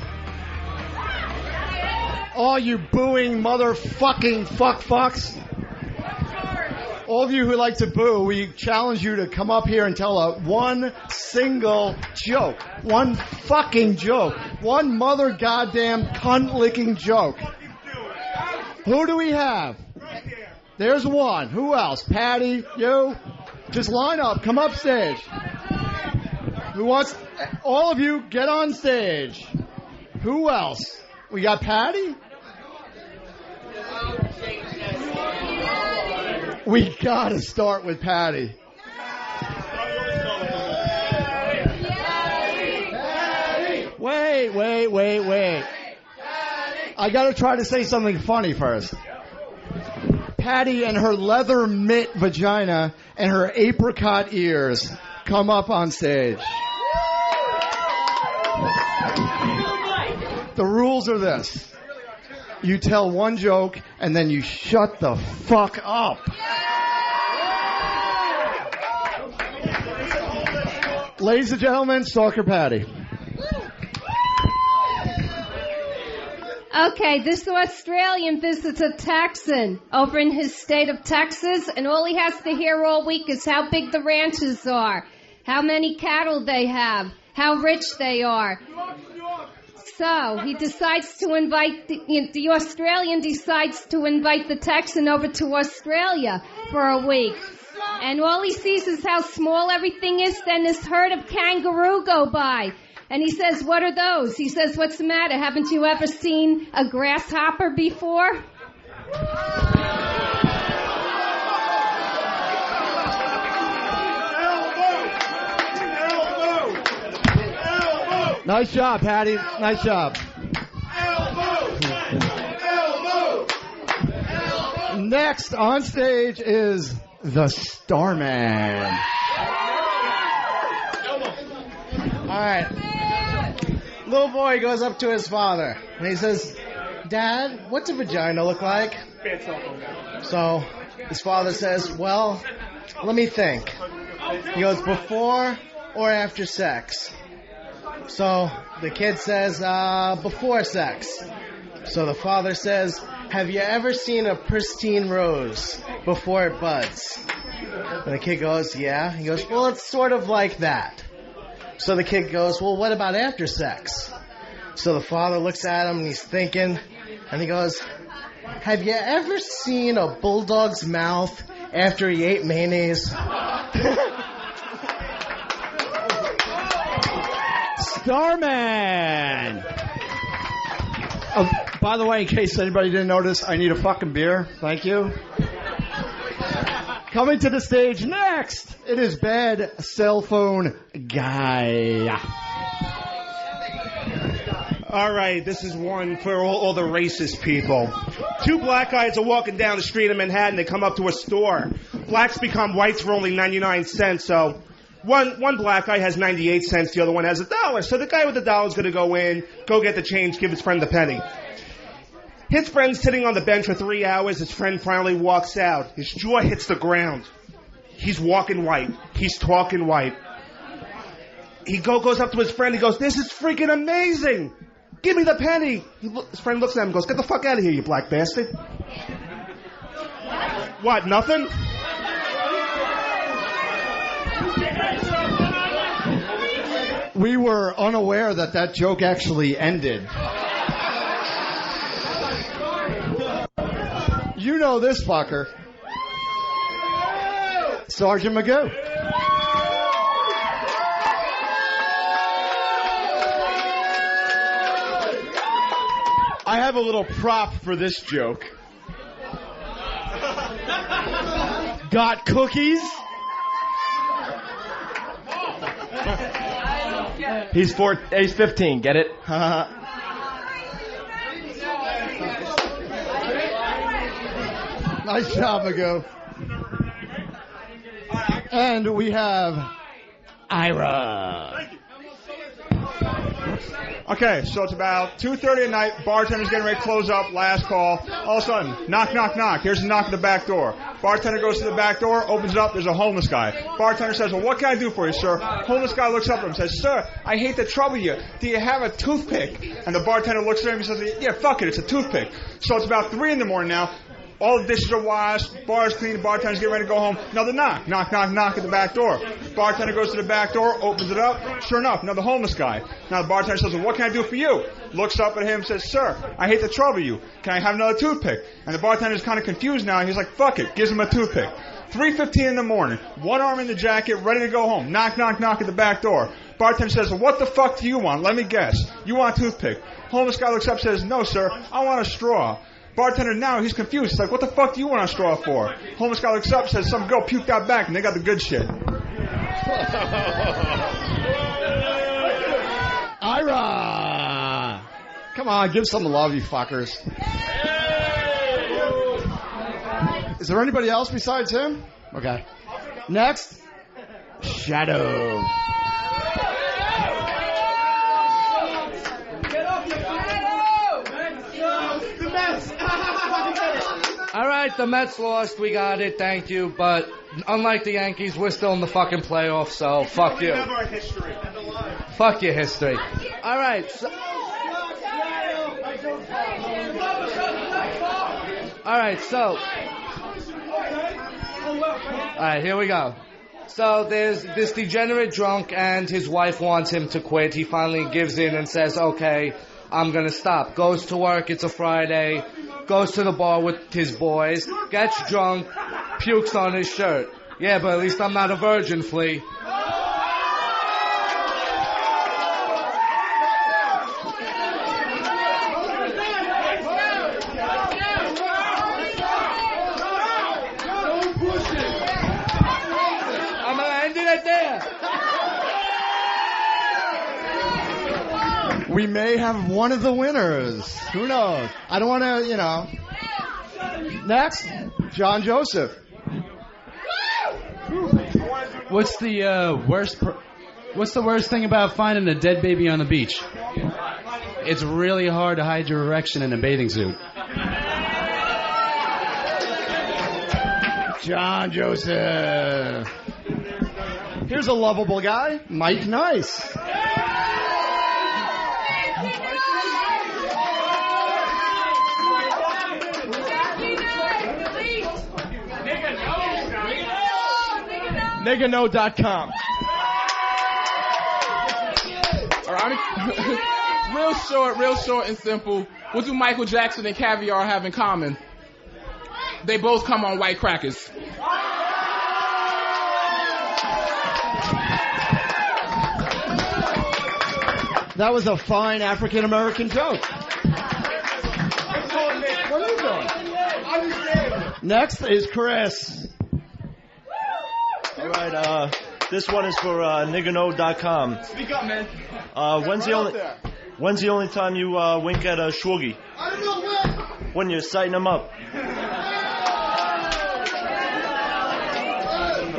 All you booing motherfucking fucks. All of you who like to boo, we challenge you to come up here and tell one single joke. One fucking joke. One mother goddamn cunt licking joke. Who do we have? There's one. Who else? Patty? You? Just line up. Come up stage. Who wants... All of you, get on stage. Who else? We got Patty? We gotta start with Patty. Patty! wait. I gotta try to say something funny first. Patty and her leather mitt vagina and her apricot ears come up on stage. The rules are this. You tell one joke and then you shut the fuck up. Ladies and gentlemen, Stalker Patty. Okay, this Australian visits a Texan over in his state of Texas, and all he has to hear all week is how big the ranches are, how many cattle they have, how rich they are. So he decides to invite, the Australian decides to invite the Texan over to Australia for a week. And all he sees is how small everything is. Then this herd of kangaroo go by. And he says, what are those? He says, what's the matter? Haven't you ever seen a grasshopper before? Nice job, Patty. Nice job. Next on stage is the Starman. All right. Little boy goes up to his father and he says, Dad, what's a vagina look like? So his father says, well, let me think. He goes, before or after sex? So the kid says, before sex. So the father says, have you ever seen a pristine rose before it buds? And the kid goes, yeah. He goes, well, it's sort of like that. So the kid goes, well, what about after sex? So the father looks at him and he's thinking, and he goes, have you ever seen a bulldog's mouth after he ate mayonnaise? Starman! Oh, by the way, in case anybody didn't notice, I need a fucking beer. Thank you. Coming to the stage next, it is Bad Cell Phone Guy. All right, this is one for all the racist people. Two black guys are walking down the street in Manhattan. They come up to a store. Blacks become whites for only 99 cents, so one black guy has 98 cents, the other one has $1. So the guy with $1 is going to go in, go get the change, give his friend the penny. His friend's sitting on the bench for 3 hours. His friend finally walks out. His jaw hits the ground. He's walking white. He's talking white. He goes up to his friend. He goes, this is freaking amazing. Give me the penny. His friend looks at him and goes, get the fuck out of here, you black bastard. What, nothing? We were unaware that joke actually ended. You know this fucker. Sergeant Magoo. I have a little prop for this joke. Got cookies? He's 15, get it? Nice job, Magoo. And we have Ira. Okay, so it's about 2:30 at night. Bartender's getting ready to close up. Last call. All of a sudden, knock, knock, knock. Here's a knock at the back door. Bartender goes to the back door, opens it up. There's a homeless guy. Bartender says, well, what can I do for you, sir? Homeless guy looks up at him and says, sir, I hate to trouble you. Do you have a toothpick? And the bartender looks at him and says, yeah, fuck it. It's a toothpick. So it's about 3 in the morning now. All the dishes are washed, bar's clean, the bartender's getting ready to go home. Another knock, knock, knock, knock at the back door. Bartender goes to the back door, opens it up. Sure enough, another homeless guy. Now the bartender says, well, what can I do for you? Looks up at him and says, sir, I hate to trouble you. Can I have another toothpick? And the bartender's kind of confused now. He's like, fuck it, gives him a toothpick. 3:15 in the morning, one arm in the jacket, ready to go home. Knock, knock, knock at the back door. Bartender says, well, what the fuck do you want? Let me guess. You want a toothpick. Homeless guy looks up and says, no, sir, I want a straw. Bartender now, he's confused. He's like, what the fuck do you want a straw for? Homeless guy looks up and says, some girl puked out back and they got the good shit. Ira! Come on, give some love, you fuckers. Is there anybody else besides him? Okay. Next, Shadow. All right, the Mets lost. We got it. Thank you. But unlike the Yankees, we're still in the fucking playoffs. So fuck you. Fuck your history. All right. All right, here we go. So there's this degenerate drunk and his wife wants him to quit. He finally gives in and says, okay, I'm going to stop. Goes to work. It's a Friday. Goes to the bar with his boys. Gets drunk. Pukes on his shirt. Yeah, but at least I'm not a virgin, Flea. We may have one of the winners. Who knows? I don't want to, Next, John Joseph. What's the worst thing about finding a dead baby on the beach? It's really hard to hide your erection in a bathing suit. John Joseph. Here's a lovable guy, Mike Nice. Nigano.com. All right, real short and simple. What do Michael Jackson and caviar have in common? They both come on white crackers. That was a fine African American joke. What are you doing? Next is Chris. All right, this one is for Nigano.com. Speak up, man. When's the only time you wink at a shwoogie? I don't know when. When you're sighting them up.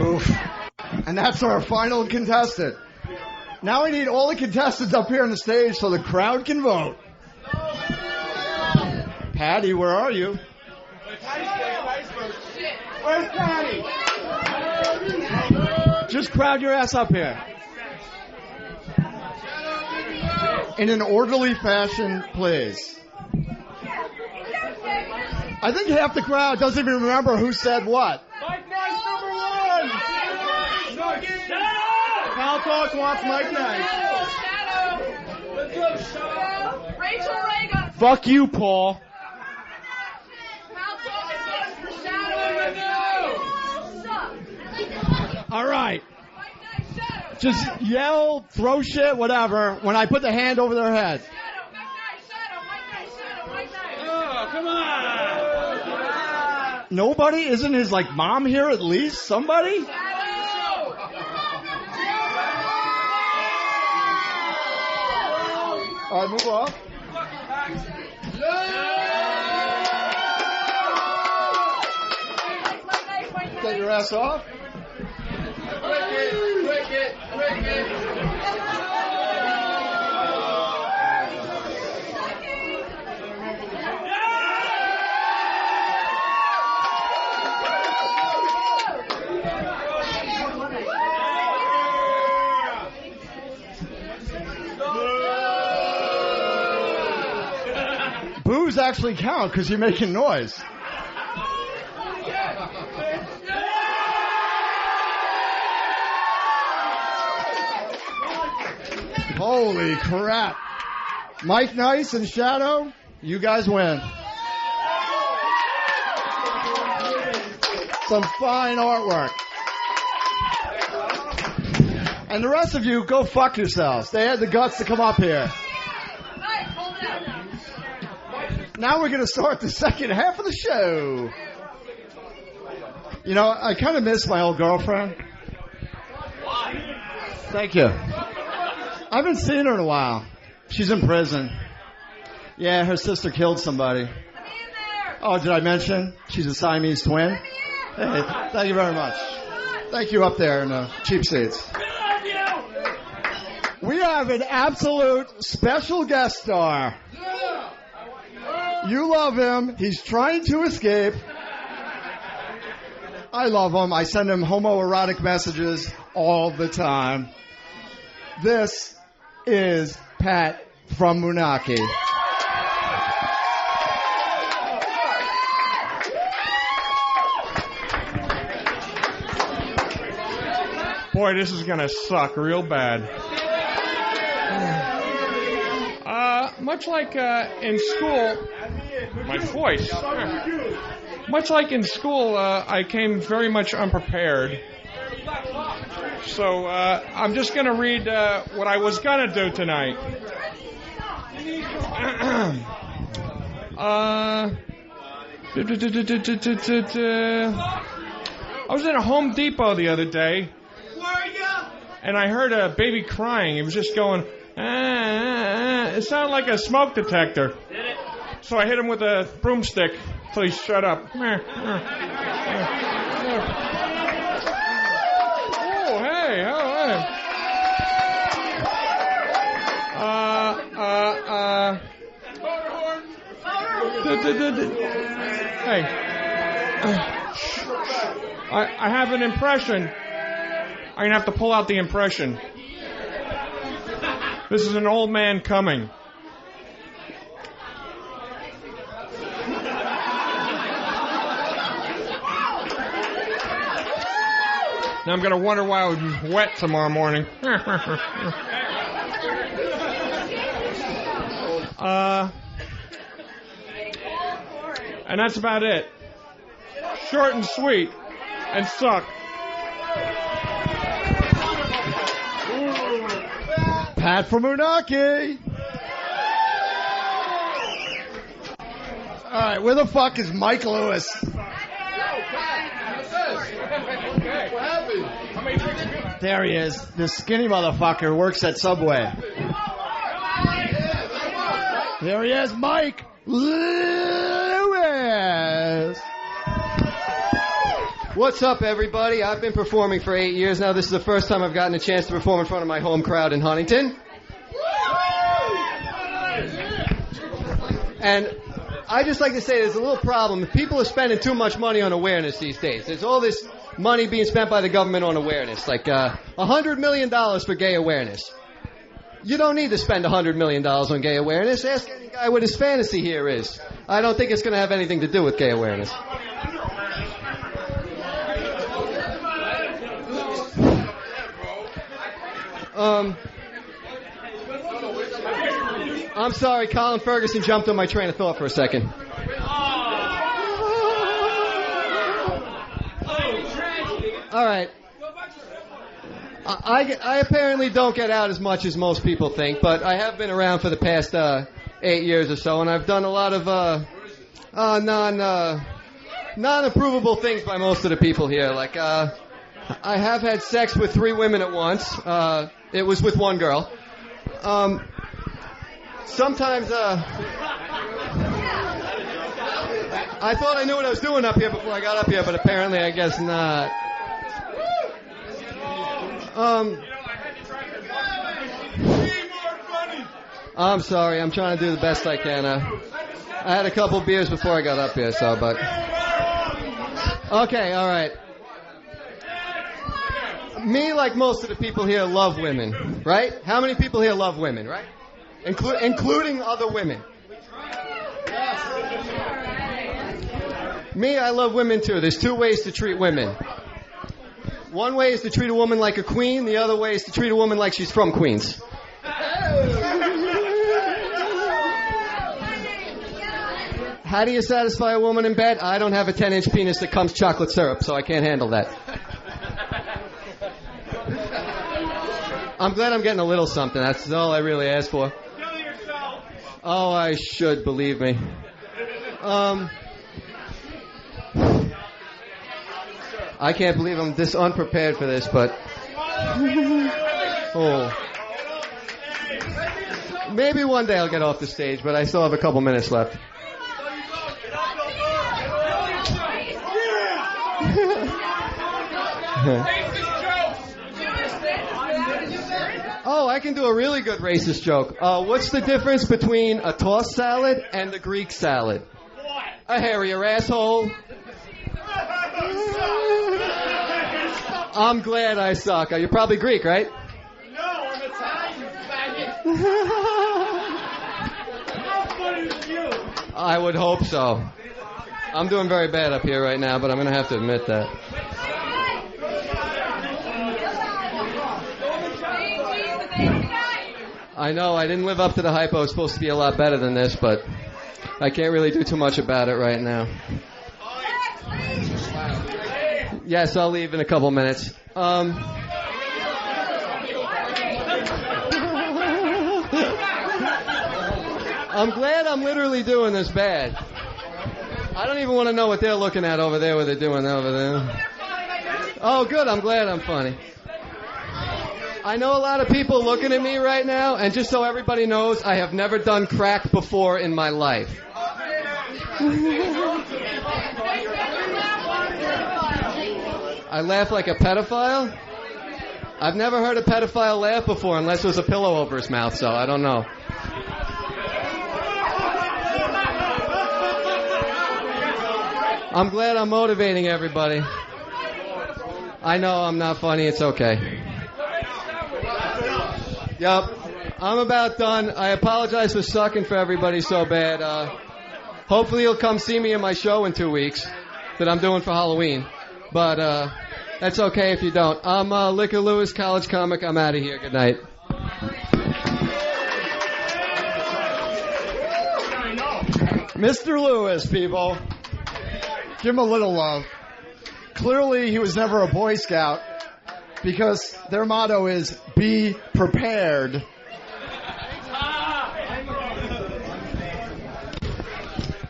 Oof. And that's our final contestant. Now we need all the contestants up here on the stage so the crowd can vote. Patty, where are you? Where's Patty? Just crowd your ass up here. In an orderly fashion, please. I think half the crowd doesn't even remember who said what. Mike Nice, #1. Pal Talk wants Mike Nice. Shadow. Rachel Reagan. Fuck you, Paul. All right. Just yell, throw shit, whatever, when I put the hand over their head. Oh, come on. Nobody? Isn't his, mom here at least? Somebody? All right, move off. Get your ass off. Wicked. Boos actually count because you're making noise. Holy crap. Mike Nice and Shadow, you guys win. Some fine artwork. And the rest of you, go fuck yourselves. They had the guts to come up here. Now we're going to start the second half of the show. You know, I kind of miss my old girlfriend. Thank you. I haven't seen her in a while. She's in prison. Yeah, her sister killed somebody. Oh, did I mention? She's a Siamese twin. Hey, thank you very much. Thank you up there in the cheap seats. We have an absolute special guest star. You love him. He's trying to escape. I love him. I send him homoerotic messages all the time. This is Pat from Munaki. Boy, this is going to suck real bad. Much like in school, my voice. Much like in school, I came very much unprepared. So I'm just going to read what I was going to do tonight. I was in a Home Depot the other day, and I heard a baby crying. It was just going, it sounded like a smoke detector. So I hit him with a broomstick till he shut up. Oh, hey, Hey, I have an impression. I'm gonna have to pull out the impression. This is an old man coming. Now I'm going to wonder why I was wet tomorrow morning. And that's about it. Short and sweet. And suck. Pat from Munaki. All right, where the fuck is Mike Lewis? There he is. This skinny motherfucker works at Subway. There he is, Mike Lewis. What's up, everybody? I've been performing for 8 years now. This is the first time I've gotten a chance to perform in front of my home crowd in Huntington. And I just like to say there's a little problem. People are spending too much money on awareness these days. There's all this money being spent by the government on awareness, like $100 million for gay awareness. You don't need to spend $100 million on gay awareness. Ask any guy what his fantasy here is. I don't think it's going to have anything to do with gay awareness. I'm sorry, Colin Ferguson jumped on my train of thought for a second. All right. I apparently don't get out as much as most people think, but I have been around for the past 8 years or so, and I've done a lot of non-approvable things by most of the people here. Like, I have had sex with 3 women at once. It was with one girl. Sometimes, I thought I knew what I was doing up here before I got up here, but apparently I guess not. I'm sorry, I'm trying to do the best I can. I had a couple beers before I got up here, so, but... Okay, alright. Me, like most of the people here, love women, right? How many people here love women, right? Including other women. Me, I love women too. There's 2 ways to treat women. One way is to treat a woman like a queen. The other way is to treat a woman like she's from Queens. How do you satisfy a woman in bed? I don't have a 10-inch penis that comes chocolate syrup, so I can't handle that. I'm glad I'm getting a little something. That's all I really asked for. Kill yourself. Oh, I should, believe me. I can't believe I'm this unprepared for this, but... Oh. Maybe one day I'll get off the stage, but I still have a couple minutes left. Oh, I can do a really good racist joke. What's the difference between a tossed salad and a Greek salad? A hairier asshole. I'm glad I suck. You're probably Greek, right? No, I'm Italian, faggot. How funny is you? I would hope so. I'm doing very bad up here right now, but I'm going to have to admit that. I know, I didn't live up to the hype. I was supposed to be a lot better than this, but I can't really do too much about it right now. Yes, I'll leave in a couple minutes. I'm glad I'm literally doing this bad. I don't even want to know what they're looking at over there, what they're doing over there. Oh, good, I'm glad I'm funny. I know a lot of people looking at me right now, and just so everybody knows, I have never done crack before in my life. I laugh like a pedophile? I've never heard a pedophile laugh before unless there's a pillow over his mouth, so I don't know. I'm glad I'm motivating everybody. I know I'm not funny, it's okay. Yep, I'm about done. I apologize for sucking for everybody so bad. Hopefully you'll come see me in my show in 2 weeks that I'm doing for Halloween. But that's okay if you don't. I'm Liquor Lewis, college comic. I'm out of here. Good night. Mr. Lewis, people. Give him a little love. Clearly, he was never a Boy Scout because their motto is, be prepared.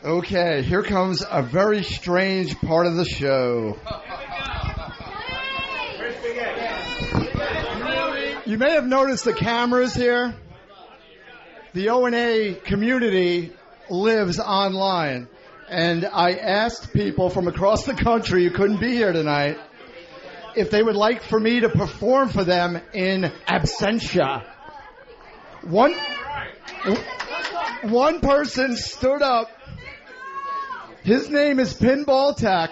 Okay, here comes a very strange part of the show. You may have noticed the cameras here. The O&A community lives online. And I asked people from across the country who couldn't be here tonight if they would like for me to perform for them in absentia. One person stood up. His name is Pinball Tech.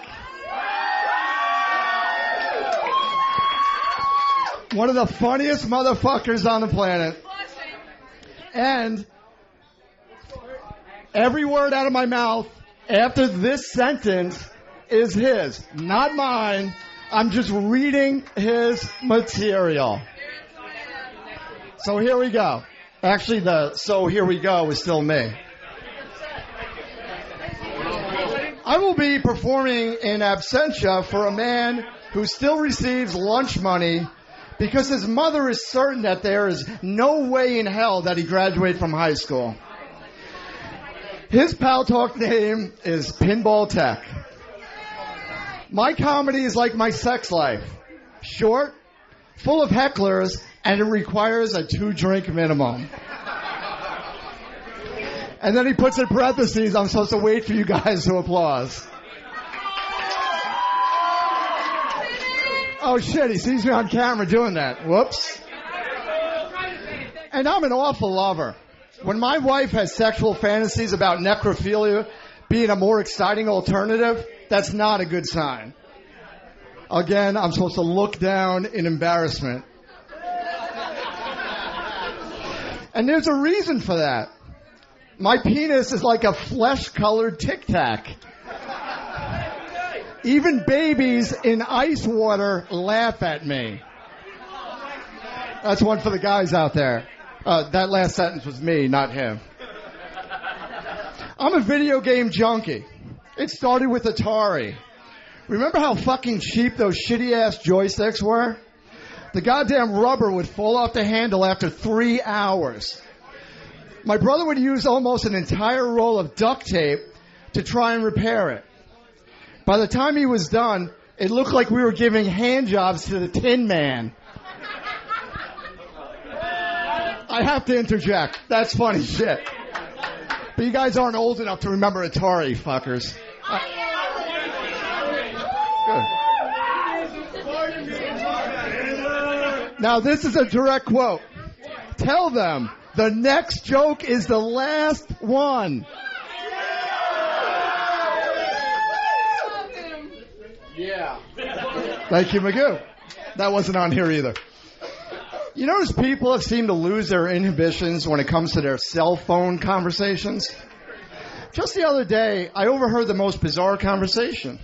One of the funniest motherfuckers on the planet. And every word out of my mouth after this sentence is his, not mine. I'm just reading his material. So here we go. Actually, the so here we go is still me. I will be performing in absentia for a man who still receives lunch money because his mother is certain that there is no way in hell that he graduate from high school. His Pal Talk name is Pinball Tech. My comedy is like my sex life. Short, full of hecklers, and it requires a 2-drink minimum. And then he puts in parentheses, I'm supposed to wait for you guys to applause. Oh shit, he sees me on camera doing that. Whoops. And I'm an awful lover. When my wife has sexual fantasies about necrophilia being a more exciting alternative, that's not a good sign. Again, I'm supposed to look down in embarrassment. And there's a reason for that. My penis is like a flesh-colored Tic Tac. Even babies in ice water laugh at me. That's one for the guys out there. That last sentence was me, not him. I'm a video game junkie. It started with Atari. Remember how fucking cheap those shitty-ass joysticks were? The goddamn rubber would fall off the handle after 3 hours. My brother would use almost an entire roll of duct tape to try and repair it. By the time he was done, it looked like we were giving hand jobs to the Tin Man. I have to interject. That's funny shit. But you guys aren't old enough to remember Atari, fuckers. Good. Now, this is a direct quote. Tell them the next joke is the last one. Yeah. Thank you, Magoo. That wasn't on here either. You notice people have seemed to lose their inhibitions when it comes to their cell phone conversations? Just the other day, I overheard the most bizarre conversation.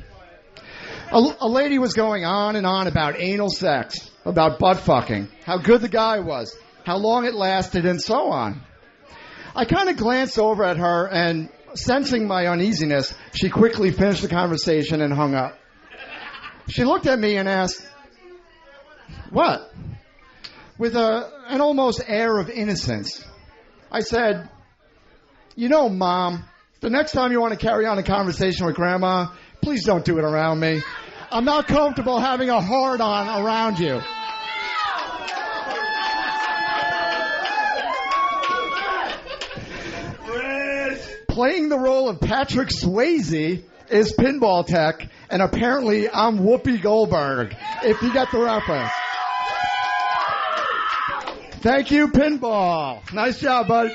A lady was going on and on about anal sex, about butt fucking, how good the guy was, how long it lasted, and so on. I kind of glanced over at her, and sensing my uneasiness, she quickly finished the conversation and hung up. She looked at me and asked, "What?" With an almost air of innocence. I said, "You know, Mom, the next time you want to carry on a conversation with Grandma, please don't do it around me. I'm not comfortable having a hard-on around you." Playing the role of Patrick Swayze is Pinball Tech, and apparently I'm Whoopi Goldberg, if you get the reference. Thank you, Pinball. Nice job, bud.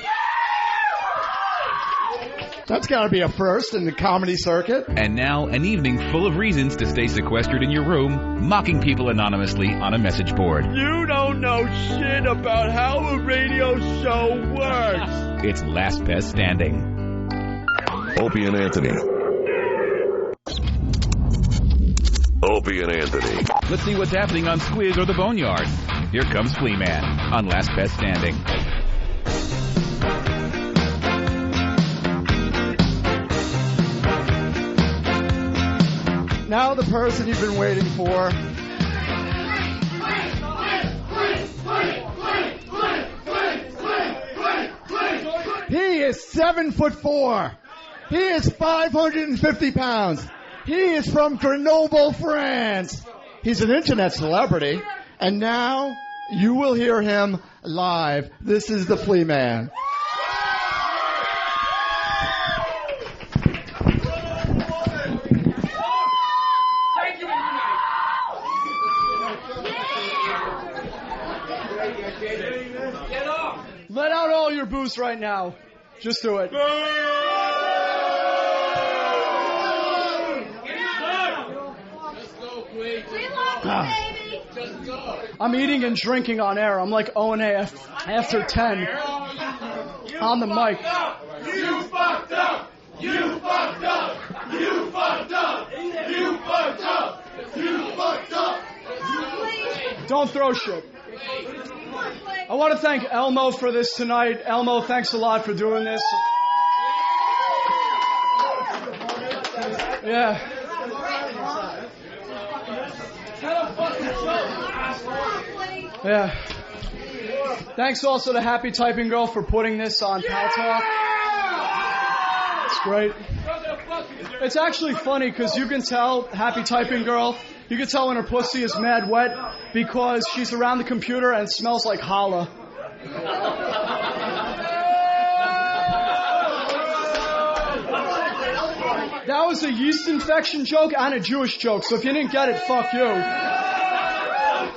That's got to be a first in the comedy circuit. And now, an evening full of reasons to stay sequestered in your room, mocking people anonymously on a message board. You don't know shit about how a radio show works. It's Last Pest Standing. Opie and Anthony. Opie and Anthony. Let's see what's happening on Squiz or the Boneyard. Here comes Flea Man on Last Pest Standing. Now the person you've been waiting for. He is 7'4". He is 550 pounds. He is from Grenoble, France. He's an internet celebrity. And now you will hear him live. This is the Flea Man. Let out all your booze right now. Just do it. I'm eating and drinking on air. I'm like O&A after 10 on the mic. You fucked up! You fucked up! You fucked up! You fucked up! You fucked up! Don't throw shit. I want to thank Elmo for this tonight. Elmo, thanks a lot for doing this. Yeah. Yeah. Thanks also to Happy Typing Girl for putting this on Pal Talk. It's great. It's actually funny because you can tell Happy Typing Girl, you can tell when her pussy is mad wet because she's around the computer and smells like challah. That was a yeast infection joke and a Jewish joke, so if you didn't get it, fuck you.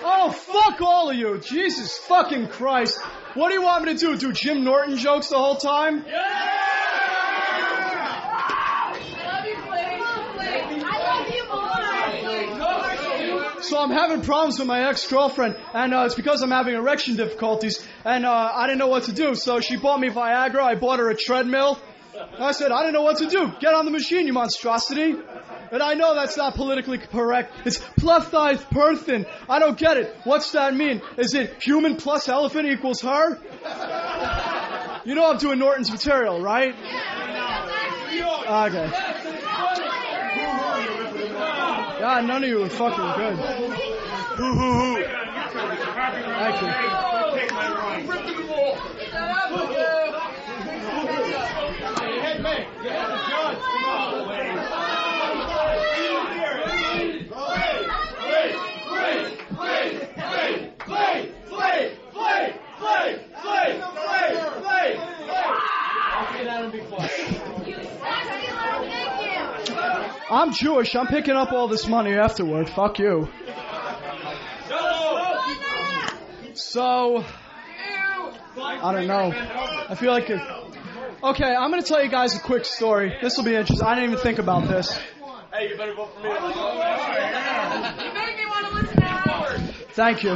Oh, fuck all of you. Jesus fucking Christ. What do you want me to do? Do Jim Norton jokes the whole time? So I'm having problems with my ex-girlfriend, and it's because I'm having erection difficulties, and I didn't know what to do. So she bought me Viagra. I bought her a treadmill. I said, I didn't know what to do. Get on the machine, you monstrosity. And I know that's not politically correct. It's plus-size person. I don't get it. What's that mean? Is it human plus elephant equals her? You know I'm doing Norton's material, right? Okay. God, none of you are fucking good. Thank you. Play! I'm Jewish. I'm picking up all this money afterward. Fuck you. So, I don't know. I feel like okay, I'm going to tell you guys a quick story. This will be interesting. I didn't even think about this. Hey, you better vote for me. You make me want to listen to Howard. Thank you.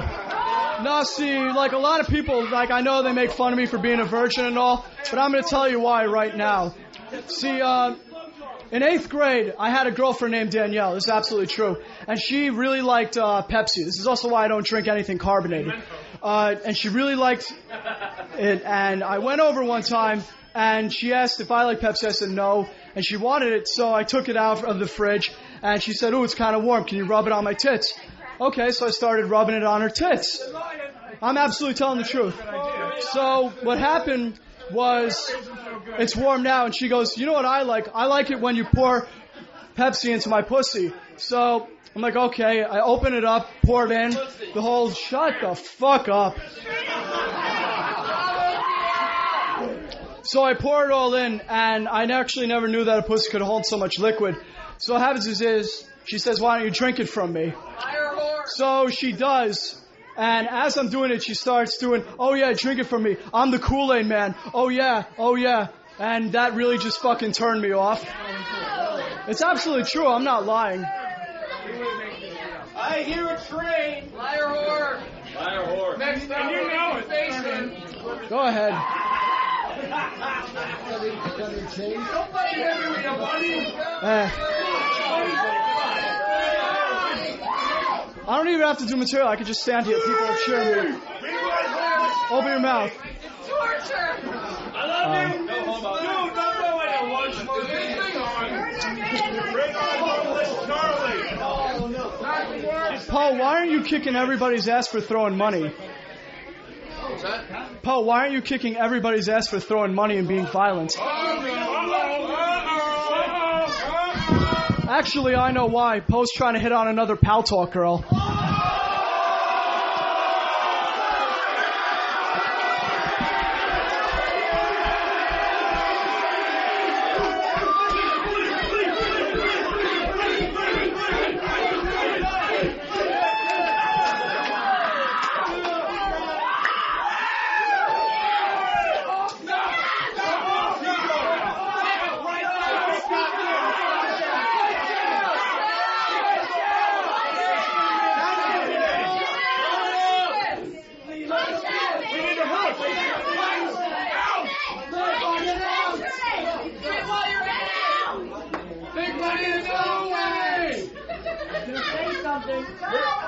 No, see, like a lot of people, like I know they make fun of me for being a virgin and all, but I'm going to tell you why right now. See, in 8th grade, I had a girlfriend named Danielle. This is absolutely true. And she really liked Pepsi. This is also why I don't drink anything carbonated. And she really liked it. And I went over one time, and she asked if I like Pepsi. I said no. And she wanted it, so I took it out of the fridge. And she said, "Ooh, it's kind of warm. Can you rub it on my tits?" Okay, so I started rubbing it on her tits. I'm absolutely telling the truth. So what happened was, it's warm now, and she goes, "You know what I like? I like it when you pour Pepsi into my pussy." So I'm like, okay. I open it up, pour it in. The whole, shut the fuck up. So I pour it all in, and I actually never knew that a pussy could hold so much liquid. So what happens is, she says, "Why don't you drink it from me?" So she does. And as I'm doing it, she starts doing, "Oh yeah, drink it from me. I'm the Kool-Aid man. Oh yeah, oh yeah." And that really just fucking turned me off. It's absolutely true. I'm not lying. I hear a train. Liar whore. Liar whore. Next time, and you know it. Go ahead. I don't even have to do material. I can just stand here. People will cheer me. Open your mouth. Torture. I love you. Dude, don't go away. Bring on Charlie. Paul, why aren't you kicking everybody's ass for throwing money? Paul, why aren't you kicking everybody's ass for throwing money and being violent? Actually, I know why. Poe's trying to hit on another Pal Talk girl.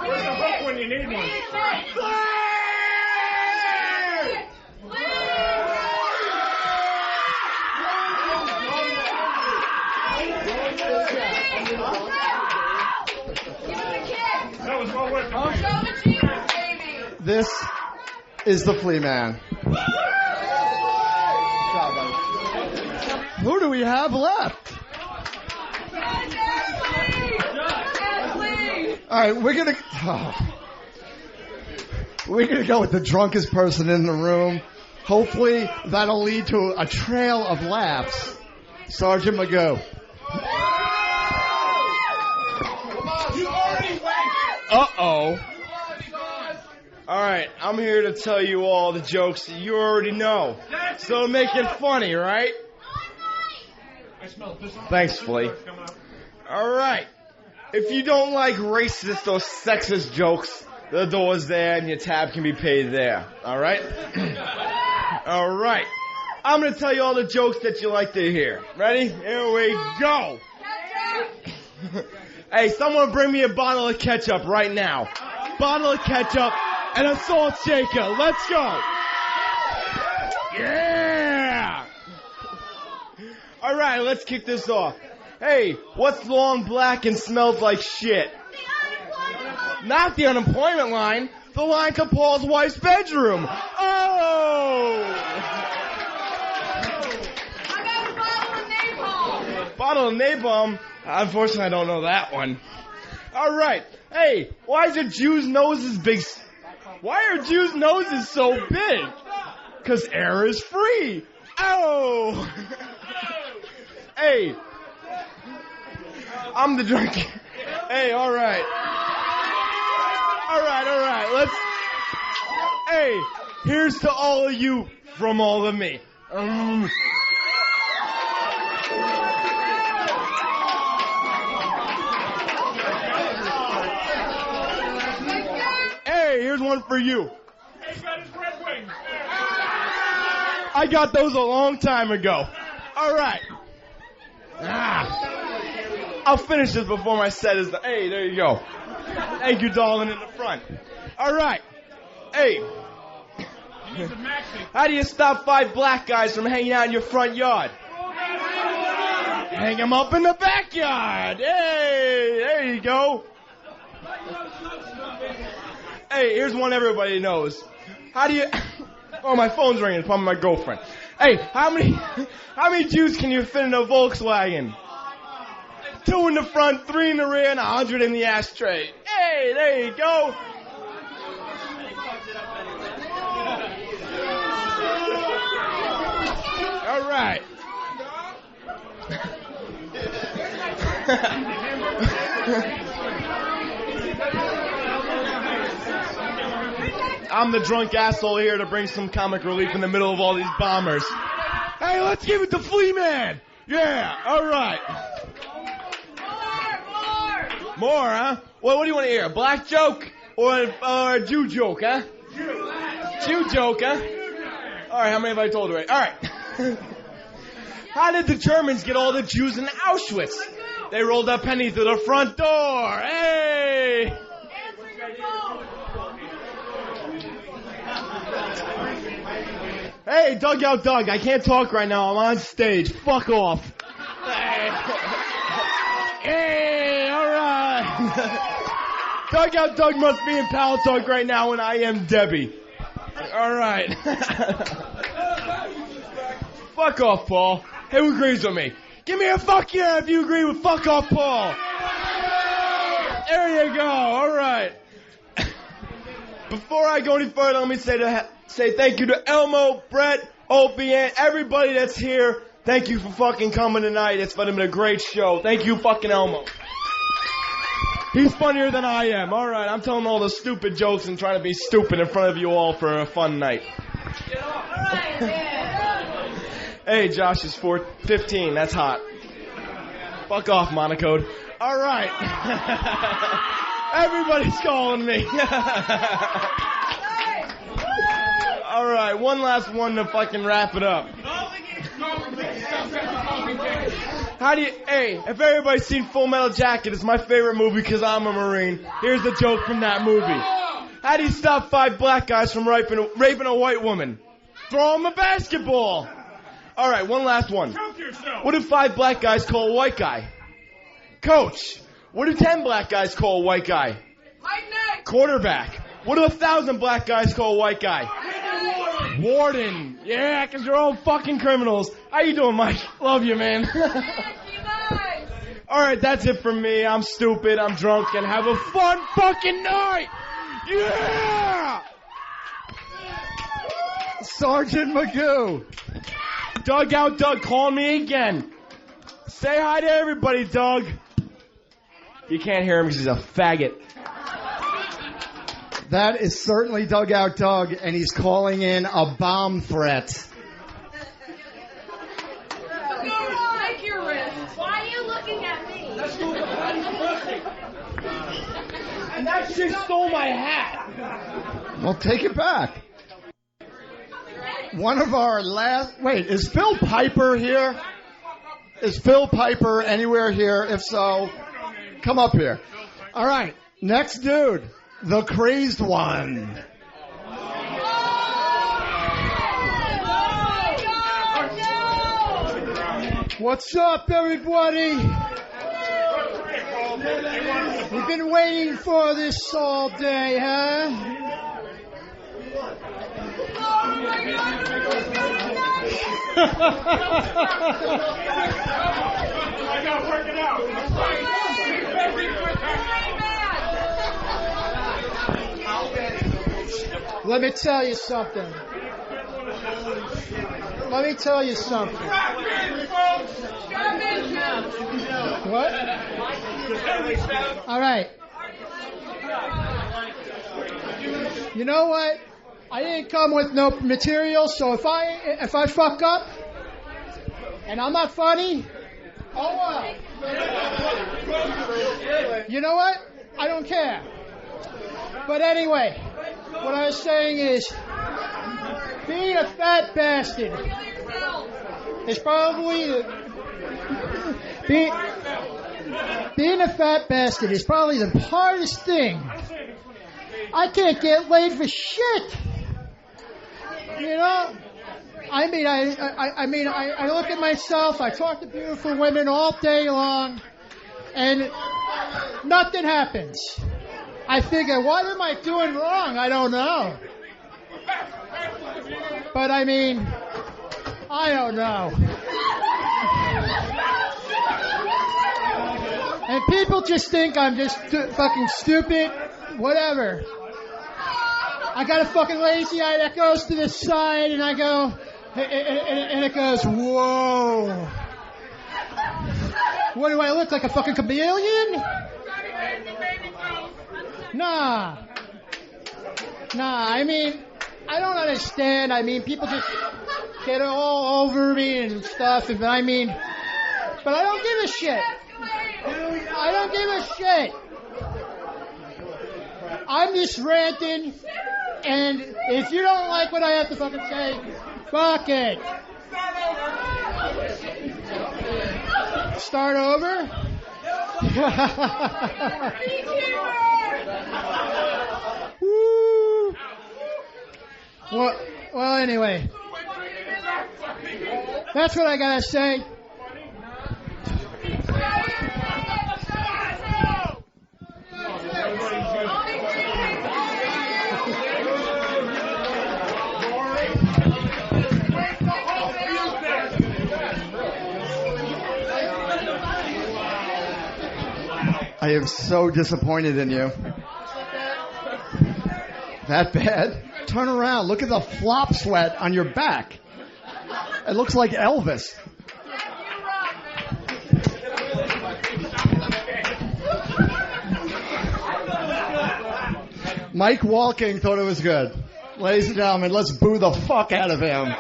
Where's the hook when you need one? That was well worth it. This is the Flea Man. Who do we have left? All right, we're gonna go with the drunkest person in the room. Hopefully, that'll lead to a trail of laughs. Sergeant Magoo. Uh-oh. All right, I'm here to tell you all the jokes that you already know. So make it funny, right? Thanks, Flea. All right. If you don't like racist or sexist jokes, the door's there and your tab can be paid there. All right? All right. I'm going to tell you all the jokes that you like to hear. Ready? Here we go. Hey, someone bring me a bottle of ketchup right now. Bottle of ketchup and a salt shaker. Let's go. Yeah. All right, let's kick this off. Hey, what's long, black, and smells like shit? Not the unemployment line. The line to Paul's wife's bedroom. Oh! I got a bottle of napalm. Bottle of napalm? Unfortunately, I don't know that one. All right. Hey, why is a Jew's noses big? Why are Jews' noses so big? Because air is free. Oh! Hey. I'm the drunk. Hey, all right. Let's. Hey, here's to all of you from all of me. Hey, here's one for you. I got those a long time ago. All right. I'll finish this before my set is done. Hey, there you go. Thank you, darling, in the front. All right. Hey. How do you stop 5 black guys from hanging out in your front yard? Hang them up in the backyard. Hey, there you go. Hey, here's one everybody knows. How do you... Oh, my phone's ringing. It's probably my girlfriend. Hey, how many Jews can you fit in a Volkswagen? 2 in the front, 3 in the rear, and 100 in the ashtray. Hey, there you go. All right. I'm the drunk asshole here to bring some comic relief in the middle of all these bombers. Hey, let's give it to Flea Man. Yeah, all right. More, huh? Well, what do you want to hear? A black joke or a Jew joke, huh? Jew joke, huh? All right, how many have I told already? All right. How did the Germans get all the Jews in Auschwitz? They rolled a penny through the front door. Hey! Hey, Dugout Doug, I can't talk right now. I'm on stage. Fuck off. Hey, all right. Dugout Doug must be in Pal Talk right now, and I am Debbie. All right. Fuck off, Paul. Hey, who agrees with me? Give me a fuck yeah if you agree with fuck off, Paul. There you go. All right. Before I go any further, let me say thank you to Elmo, Brett, Opie, and everybody that's here. Thank you for fucking coming tonight. It's been a great show. Thank you, fucking Elmo. He's funnier than I am. All right, I'm telling all the stupid jokes and trying to be stupid in front of you all for a fun night. Hey, Josh is 15. That's hot. Fuck off, Monocode. All right. Everybody's calling me. All right, one last one to fucking wrap it up. How do you... Hey, if everybody's seen Full Metal Jacket, it's my favorite movie because I'm a Marine. Here's the joke from that movie. How do you stop 5 black guys from raping a white woman? Throw them a basketball. All right, one last one. What do 5 black guys call a white guy? Coach. What do 10 black guys call a white guy? Quarterback. What do 1,000 black guys call a white guy? Warden. Yeah, because you're all fucking criminals. How you doing, Mike? Love you, man. All right, that's it for me. I'm stupid, I'm drunk, and have a fun fucking night. Yeah! Sergeant Magoo. Dugout Doug, call me again. Say hi to everybody, Doug. You can't hear him because he's a faggot. That is certainly Dugout Doug, and he's calling in a bomb threat. Like your wrist. Why are you looking at me? And that shit stole my hat. Well, take it back. One of our last... Wait, is Phil Piper here? Is Phil Piper anywhere here? If so, come up here. All right, next dude, the crazed one. What's up, everybody? We've been waiting for this all day, huh? I gotta work it out. Let me tell you something. What? All right. You know what? I didn't come with no material, so if I fuck up and I'm not funny, oh well. You know what? I don't care. But anyway, what I was saying is, being a fat bastard is probably being a fat bastard is probably the hardest thing. I can't get laid for shit. You know? I look at myself, I talk to beautiful women all day long, and nothing happens. I figure, what am I doing wrong? I don't know. But I don't know. And people just think I'm just fucking stupid, whatever. I got a fucking lazy eye that goes to the side, and I go, and it goes, whoa. What do I look like, a fucking chameleon? Nah, I don't understand. People just get all over me and stuff, but I don't give a shit. I don't give a shit. I'm just ranting, and if you don't like what I have to fucking say, fuck it. Start over? Woo. Well, anyway. That's what I gotta say. I am so disappointed in you. That bad? Turn around. Look at the flop sweat on your back. It looks like Elvis. Mike Walking thought it was good. Ladies and gentlemen, let's boo the fuck out of him.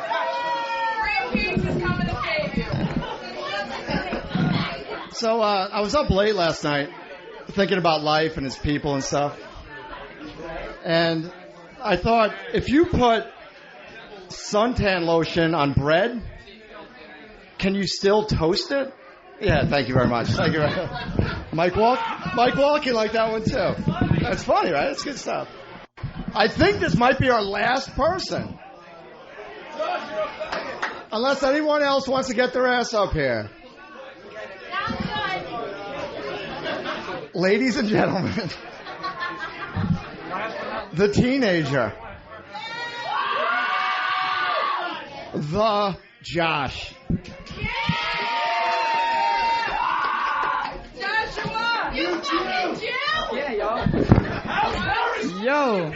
So I was up late last night thinking about life and its people and stuff. And I thought, if you put suntan lotion on bread, can you still toast it? Yeah, thank you very much. Thank you very much. Mike Walking like that one too. That's funny, right? That's good stuff. I think this might be our last person. Unless anyone else wants to get their ass up here. Ladies and gentlemen, the teenager, the Josh. Joshua! You fucking Jew! Yeah, y'all. Yo,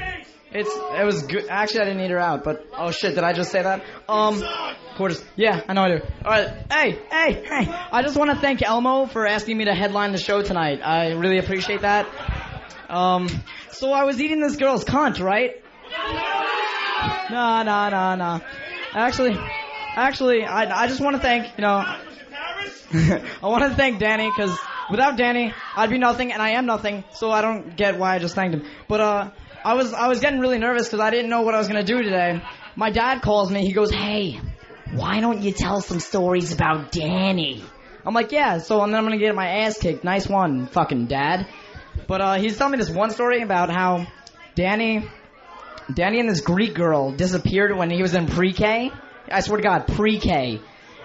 it was good. Actually, I didn't eat her out, but oh shit, did I just say that? Quarters. Yeah, I know I do. All right. Hey. I just want to thank Elmo for asking me to headline the show tonight. I really appreciate that. So I was eating this girl's cunt, right? Nah. Actually, I just want to thank, I want to thank Danny, because without Danny, I'd be nothing, and I am nothing, so I don't get why I just thanked him. But, I was getting really nervous because I didn't know what I was going to do today. My dad calls me, he goes, hey, why don't you tell some stories about Danny? I'm like, yeah, and then I'm going to get my ass kicked. Nice one, fucking dad. But he's telling me this one story about how Danny and this Greek girl disappeared when he was in pre-K. I swear to God, pre-K.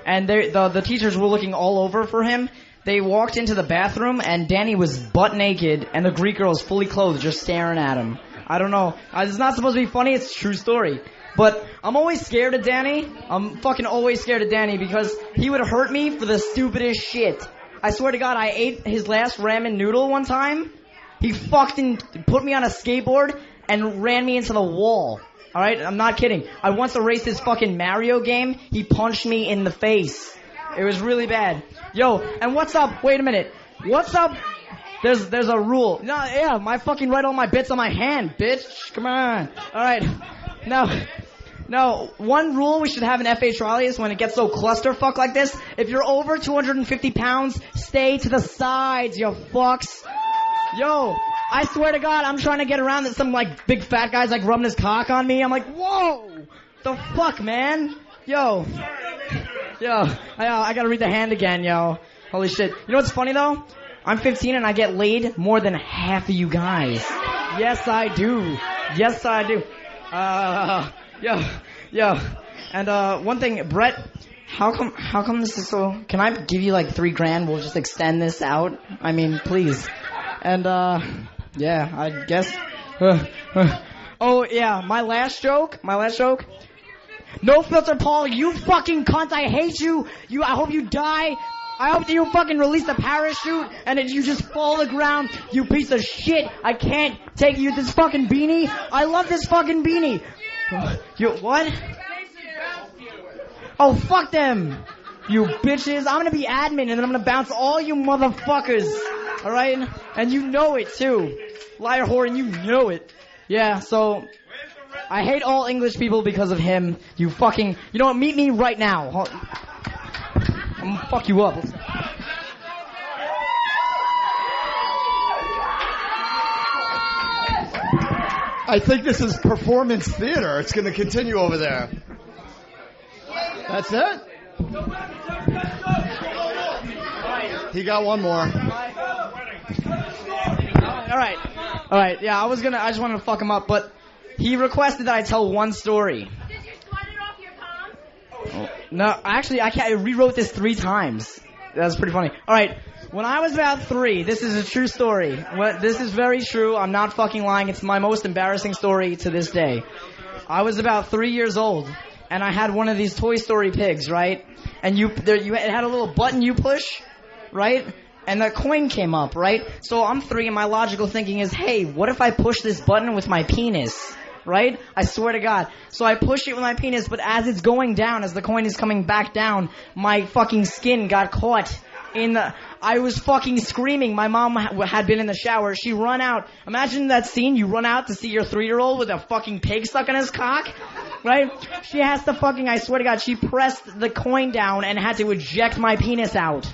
And the teachers were looking all over for him. They walked into the bathroom, and Danny was butt naked, and the Greek girl was fully clothed, just staring at him. I don't know. It's not supposed to be funny. It's a true story. But I'm always scared of Danny. I'm fucking always scared of Danny because he would hurt me for the stupidest shit. I swear to God, I ate his last ramen noodle one time. He fucking put me on a skateboard and ran me into the wall. Alright? I'm not kidding. I once erased his fucking Mario game. He punched me in the face. It was really bad. Yo, and what's up? Wait a minute. What's up there's a rule. No, yeah, my fucking write all my bits on my hand, bitch. Come on. All right. Now, one rule we should have in FA Charlie when it gets so clusterfuck like this, if you're over 250 pounds, stay to the sides, you fucks. Yo, I swear to God, I'm trying to get around that some, like, big fat guy's, like, rubbing his cock on me. I'm like, whoa! The fuck, man? Yo, I gotta read the hand again, yo. Holy shit. You know what's funny, though? I'm 15 and I get laid more than half of you guys. Yes, I do. Yes, I do. Yo. And, one thing, Brett, how come this is so... Can I give you, like, $3,000? We'll just extend this out? I mean, please. And, yeah, I guess... Oh, yeah, my last joke. No filter, Paul, you fucking cunt, I hate you. I hope you die. I hope that you fucking release the parachute and that you just fall to the ground, you piece of shit. I can't take you this fucking beanie. I love this fucking beanie. You, what? Oh, fuck them. You bitches. I'm gonna be admin and then I'm gonna bounce all you motherfuckers. Alright? And you know it too. Liar whore, and you know it. Yeah, so... I hate all English people because of him. You fucking... You know what? Meet me right now. I'm gonna fuck you up. I think this is performance theater. It's going to continue over there. That's it? He got one more. All right. Yeah, I just wanted to fuck him up, but he requested that I tell one story. Did you sweat it off your palms? No, actually, I rewrote this 3 times. That's pretty funny. All right. When I was about 3, this is a true story. This is very true. I'm not fucking lying. It's my most embarrassing story to this day. I was about 3 years old, and I had one of these Toy Story pigs, right? And it had a little button you push, right? And the coin came up, right? So I'm 3, and my logical thinking is, hey, what if I push this button with my penis? Right? I swear to God. So I push it with my penis, but as it's going down, as the coin is coming back down, my fucking skin got caught in the... I was fucking screaming. My mom had been in the shower. She run out. Imagine that scene. You run out to see your 3-year-old with a fucking pig stuck in his cock. Right? She has to fucking... I swear to God, she pressed the coin down and had to eject my penis out.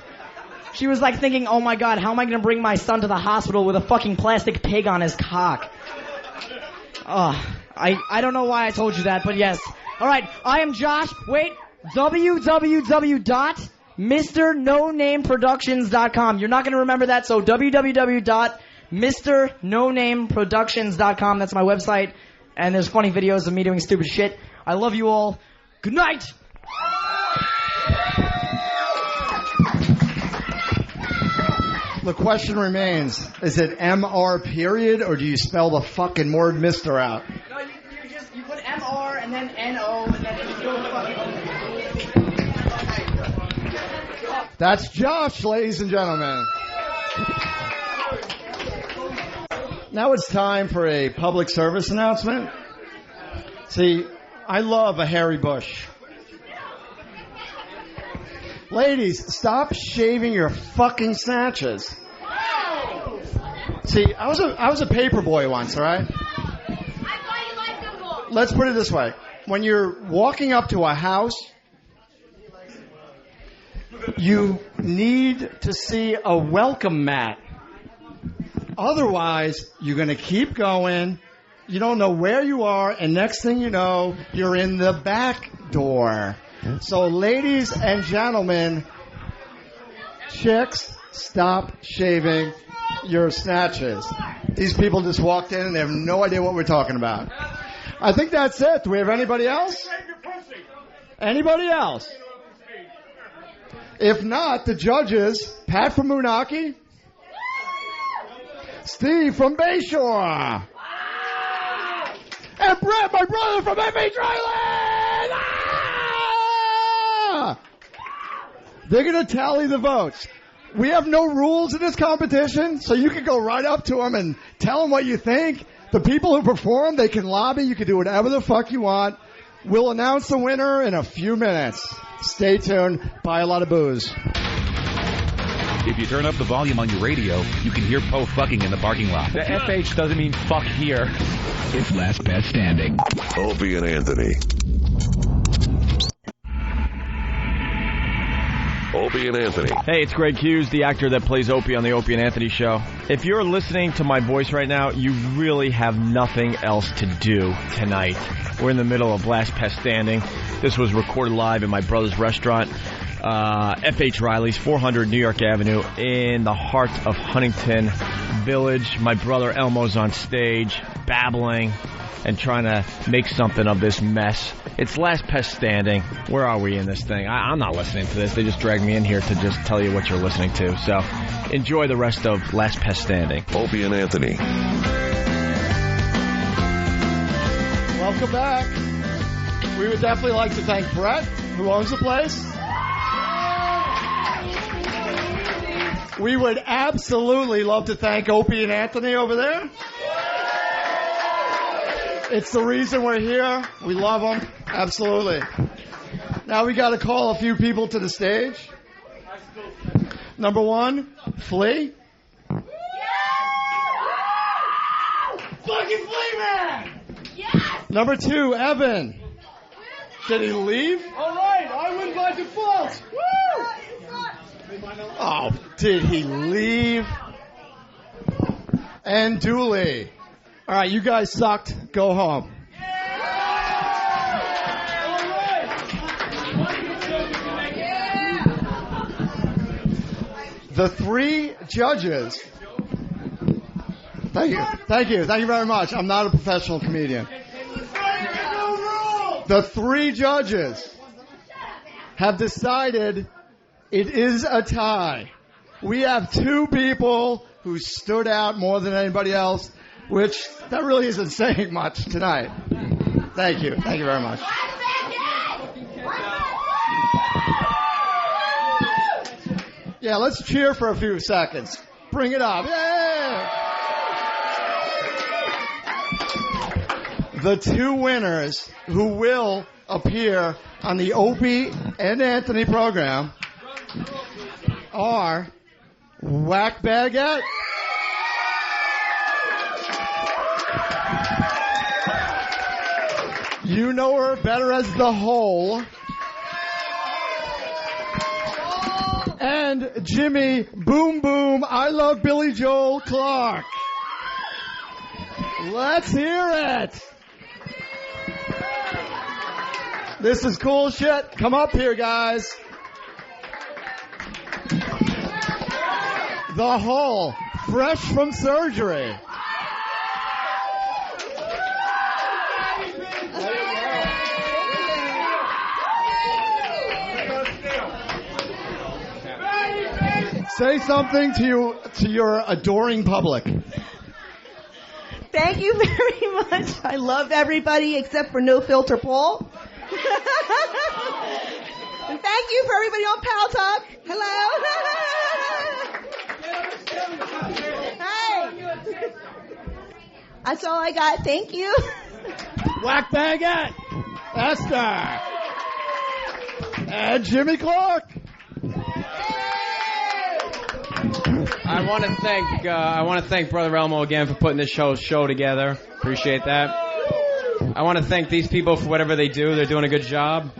She was like thinking, oh my God, how am I going to bring my son to the hospital with a fucking plastic pig on his cock? I don't know why I told you that, but yes. All right, I am Josh. Wait, www.MrNoNameProductions.com. You're not going to remember that, so www.MrNoNameProductions.com. That's my website, and there's funny videos of me doing stupid shit. I love you all. Good night. The question remains, is it MR period, or do you spell the fucking word Mr. out? No, you put MR and then NO and then you go fucking... That's Josh, ladies and gentlemen. Now it's time for a public service announcement. See, I love a hairy bush. Ladies, stop shaving your fucking snatches. See, I was a paper boy once, all right? Let's put it this way. When you're walking up to a house, you need to see a welcome mat. Otherwise, you're going to keep going. You don't know where you are, and next thing you know, you're in the back door. So, ladies and gentlemen, chicks, stop shaving your snatches. These people just walked in and they have no idea what we're talking about. I think that's it. Do we have anybody else? Anybody else? If not, the judges, Pat from Moonachie, Steve from Bayshore, and Brett, my brother from FA Thailand! They're going to tally the votes. We have no rules in this competition, so you can go right up to them and tell them what you think. The people who perform, they can lobby. You can do whatever the fuck you want. We'll announce the winner in a few minutes. Stay tuned. Buy a lot of booze. If you turn up the volume on your radio, you can hear Poe fucking in the parking lot. The FH doesn't mean fuck here. It's Last Pest Standing. Opie and Anthony. Opie and Anthony. Hey, it's Greg Hughes, the actor that plays Opie on the Opie and Anthony show. If you're listening to my voice right now, you really have nothing else to do tonight. We're in the middle of Last Pest Standing. This was recorded live in my brother's restaurant, F.H. Riley's, 400 New York Avenue, in the heart of Huntington Village. My brother Elmo's on stage, babbling and trying to make something of this mess. It's Last Pest Standing. Where are we in this thing? I'm not listening to this. They just dragged me in here to just tell you what you're listening to. So enjoy the rest of Last Pest Standing. Opie and Anthony. Welcome back. We would definitely like to thank Brett, who owns the place. We would absolutely love to thank Opie and Anthony over there. It's the reason we're here. We love them. Absolutely. Now we got to call a few people to the stage. Number one, Flea. Fucking Flea Man! Yes! Number two, Evan. Did he leave? All right, I win by default. Woo! Oh, did he leave? And Dooley. All right, you guys sucked. Go home. The three judges. Thank you very much. I'm not a professional comedian. The three judges have decided it is a tie. We have two people who stood out more than anybody else, which that really isn't saying much tonight. Thank you. Thank you very much. Yeah, let's cheer for a few seconds. Bring it up. Yeah! The two winners who will appear on the Opie and Anthony program are Whack Baguette You know her better as the Hole. And Jimmy Boom Boom, I Love Billy Joel Clark. Let's hear it. This is cool shit. Come up here, guys. The Hole, fresh from surgery. Say something to your adoring public. Thank you very much. I love everybody except for No Filter Paul. And thank you for everybody on Pal Talk. Hello. Hey. That's all I got. Thank you. Whack Baguette. Esther. And Jimmy Clark. I want to thank Brother Elmo again for putting this show together. Appreciate that. I want to thank these people for whatever they do. They're doing a good job.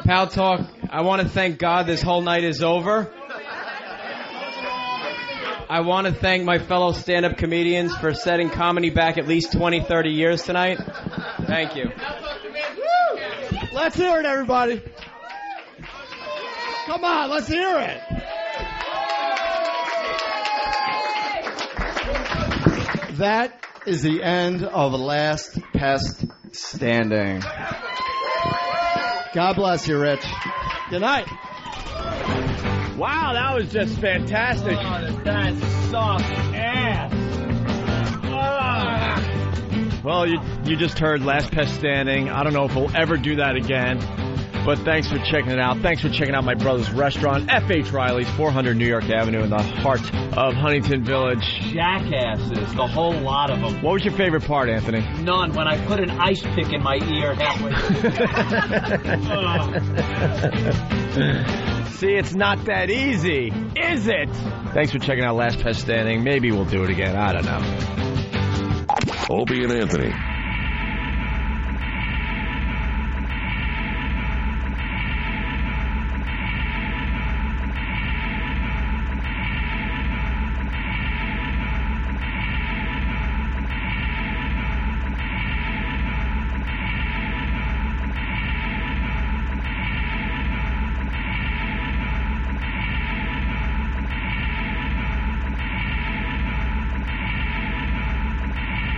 Pal Talk, I want to thank God this whole night is over. I want to thank my fellow stand-up comedians for setting comedy back at least 20, 30 years tonight. Thank you. Let's hear it, everybody. Come on, let's hear it. That is the end of Last Pest Standing. God bless you, Rich. Good night. Wow, that was just fantastic. Oh, that sucks ass. Well, you just heard Last Pest Standing. I don't know if we'll ever do that again, but thanks for checking it out. Thanks for checking out my brother's restaurant, F.H. Riley's, 400 New York Avenue in the heart of Huntington Village. Jackasses, the whole lot of them. What was your favorite part, Anthony? None, when I put an ice pick in my ear halfway through. See, it's not that easy, is it? Thanks for checking out Last Pest Standing. Maybe we'll do it again. I don't know. Opie and Anthony.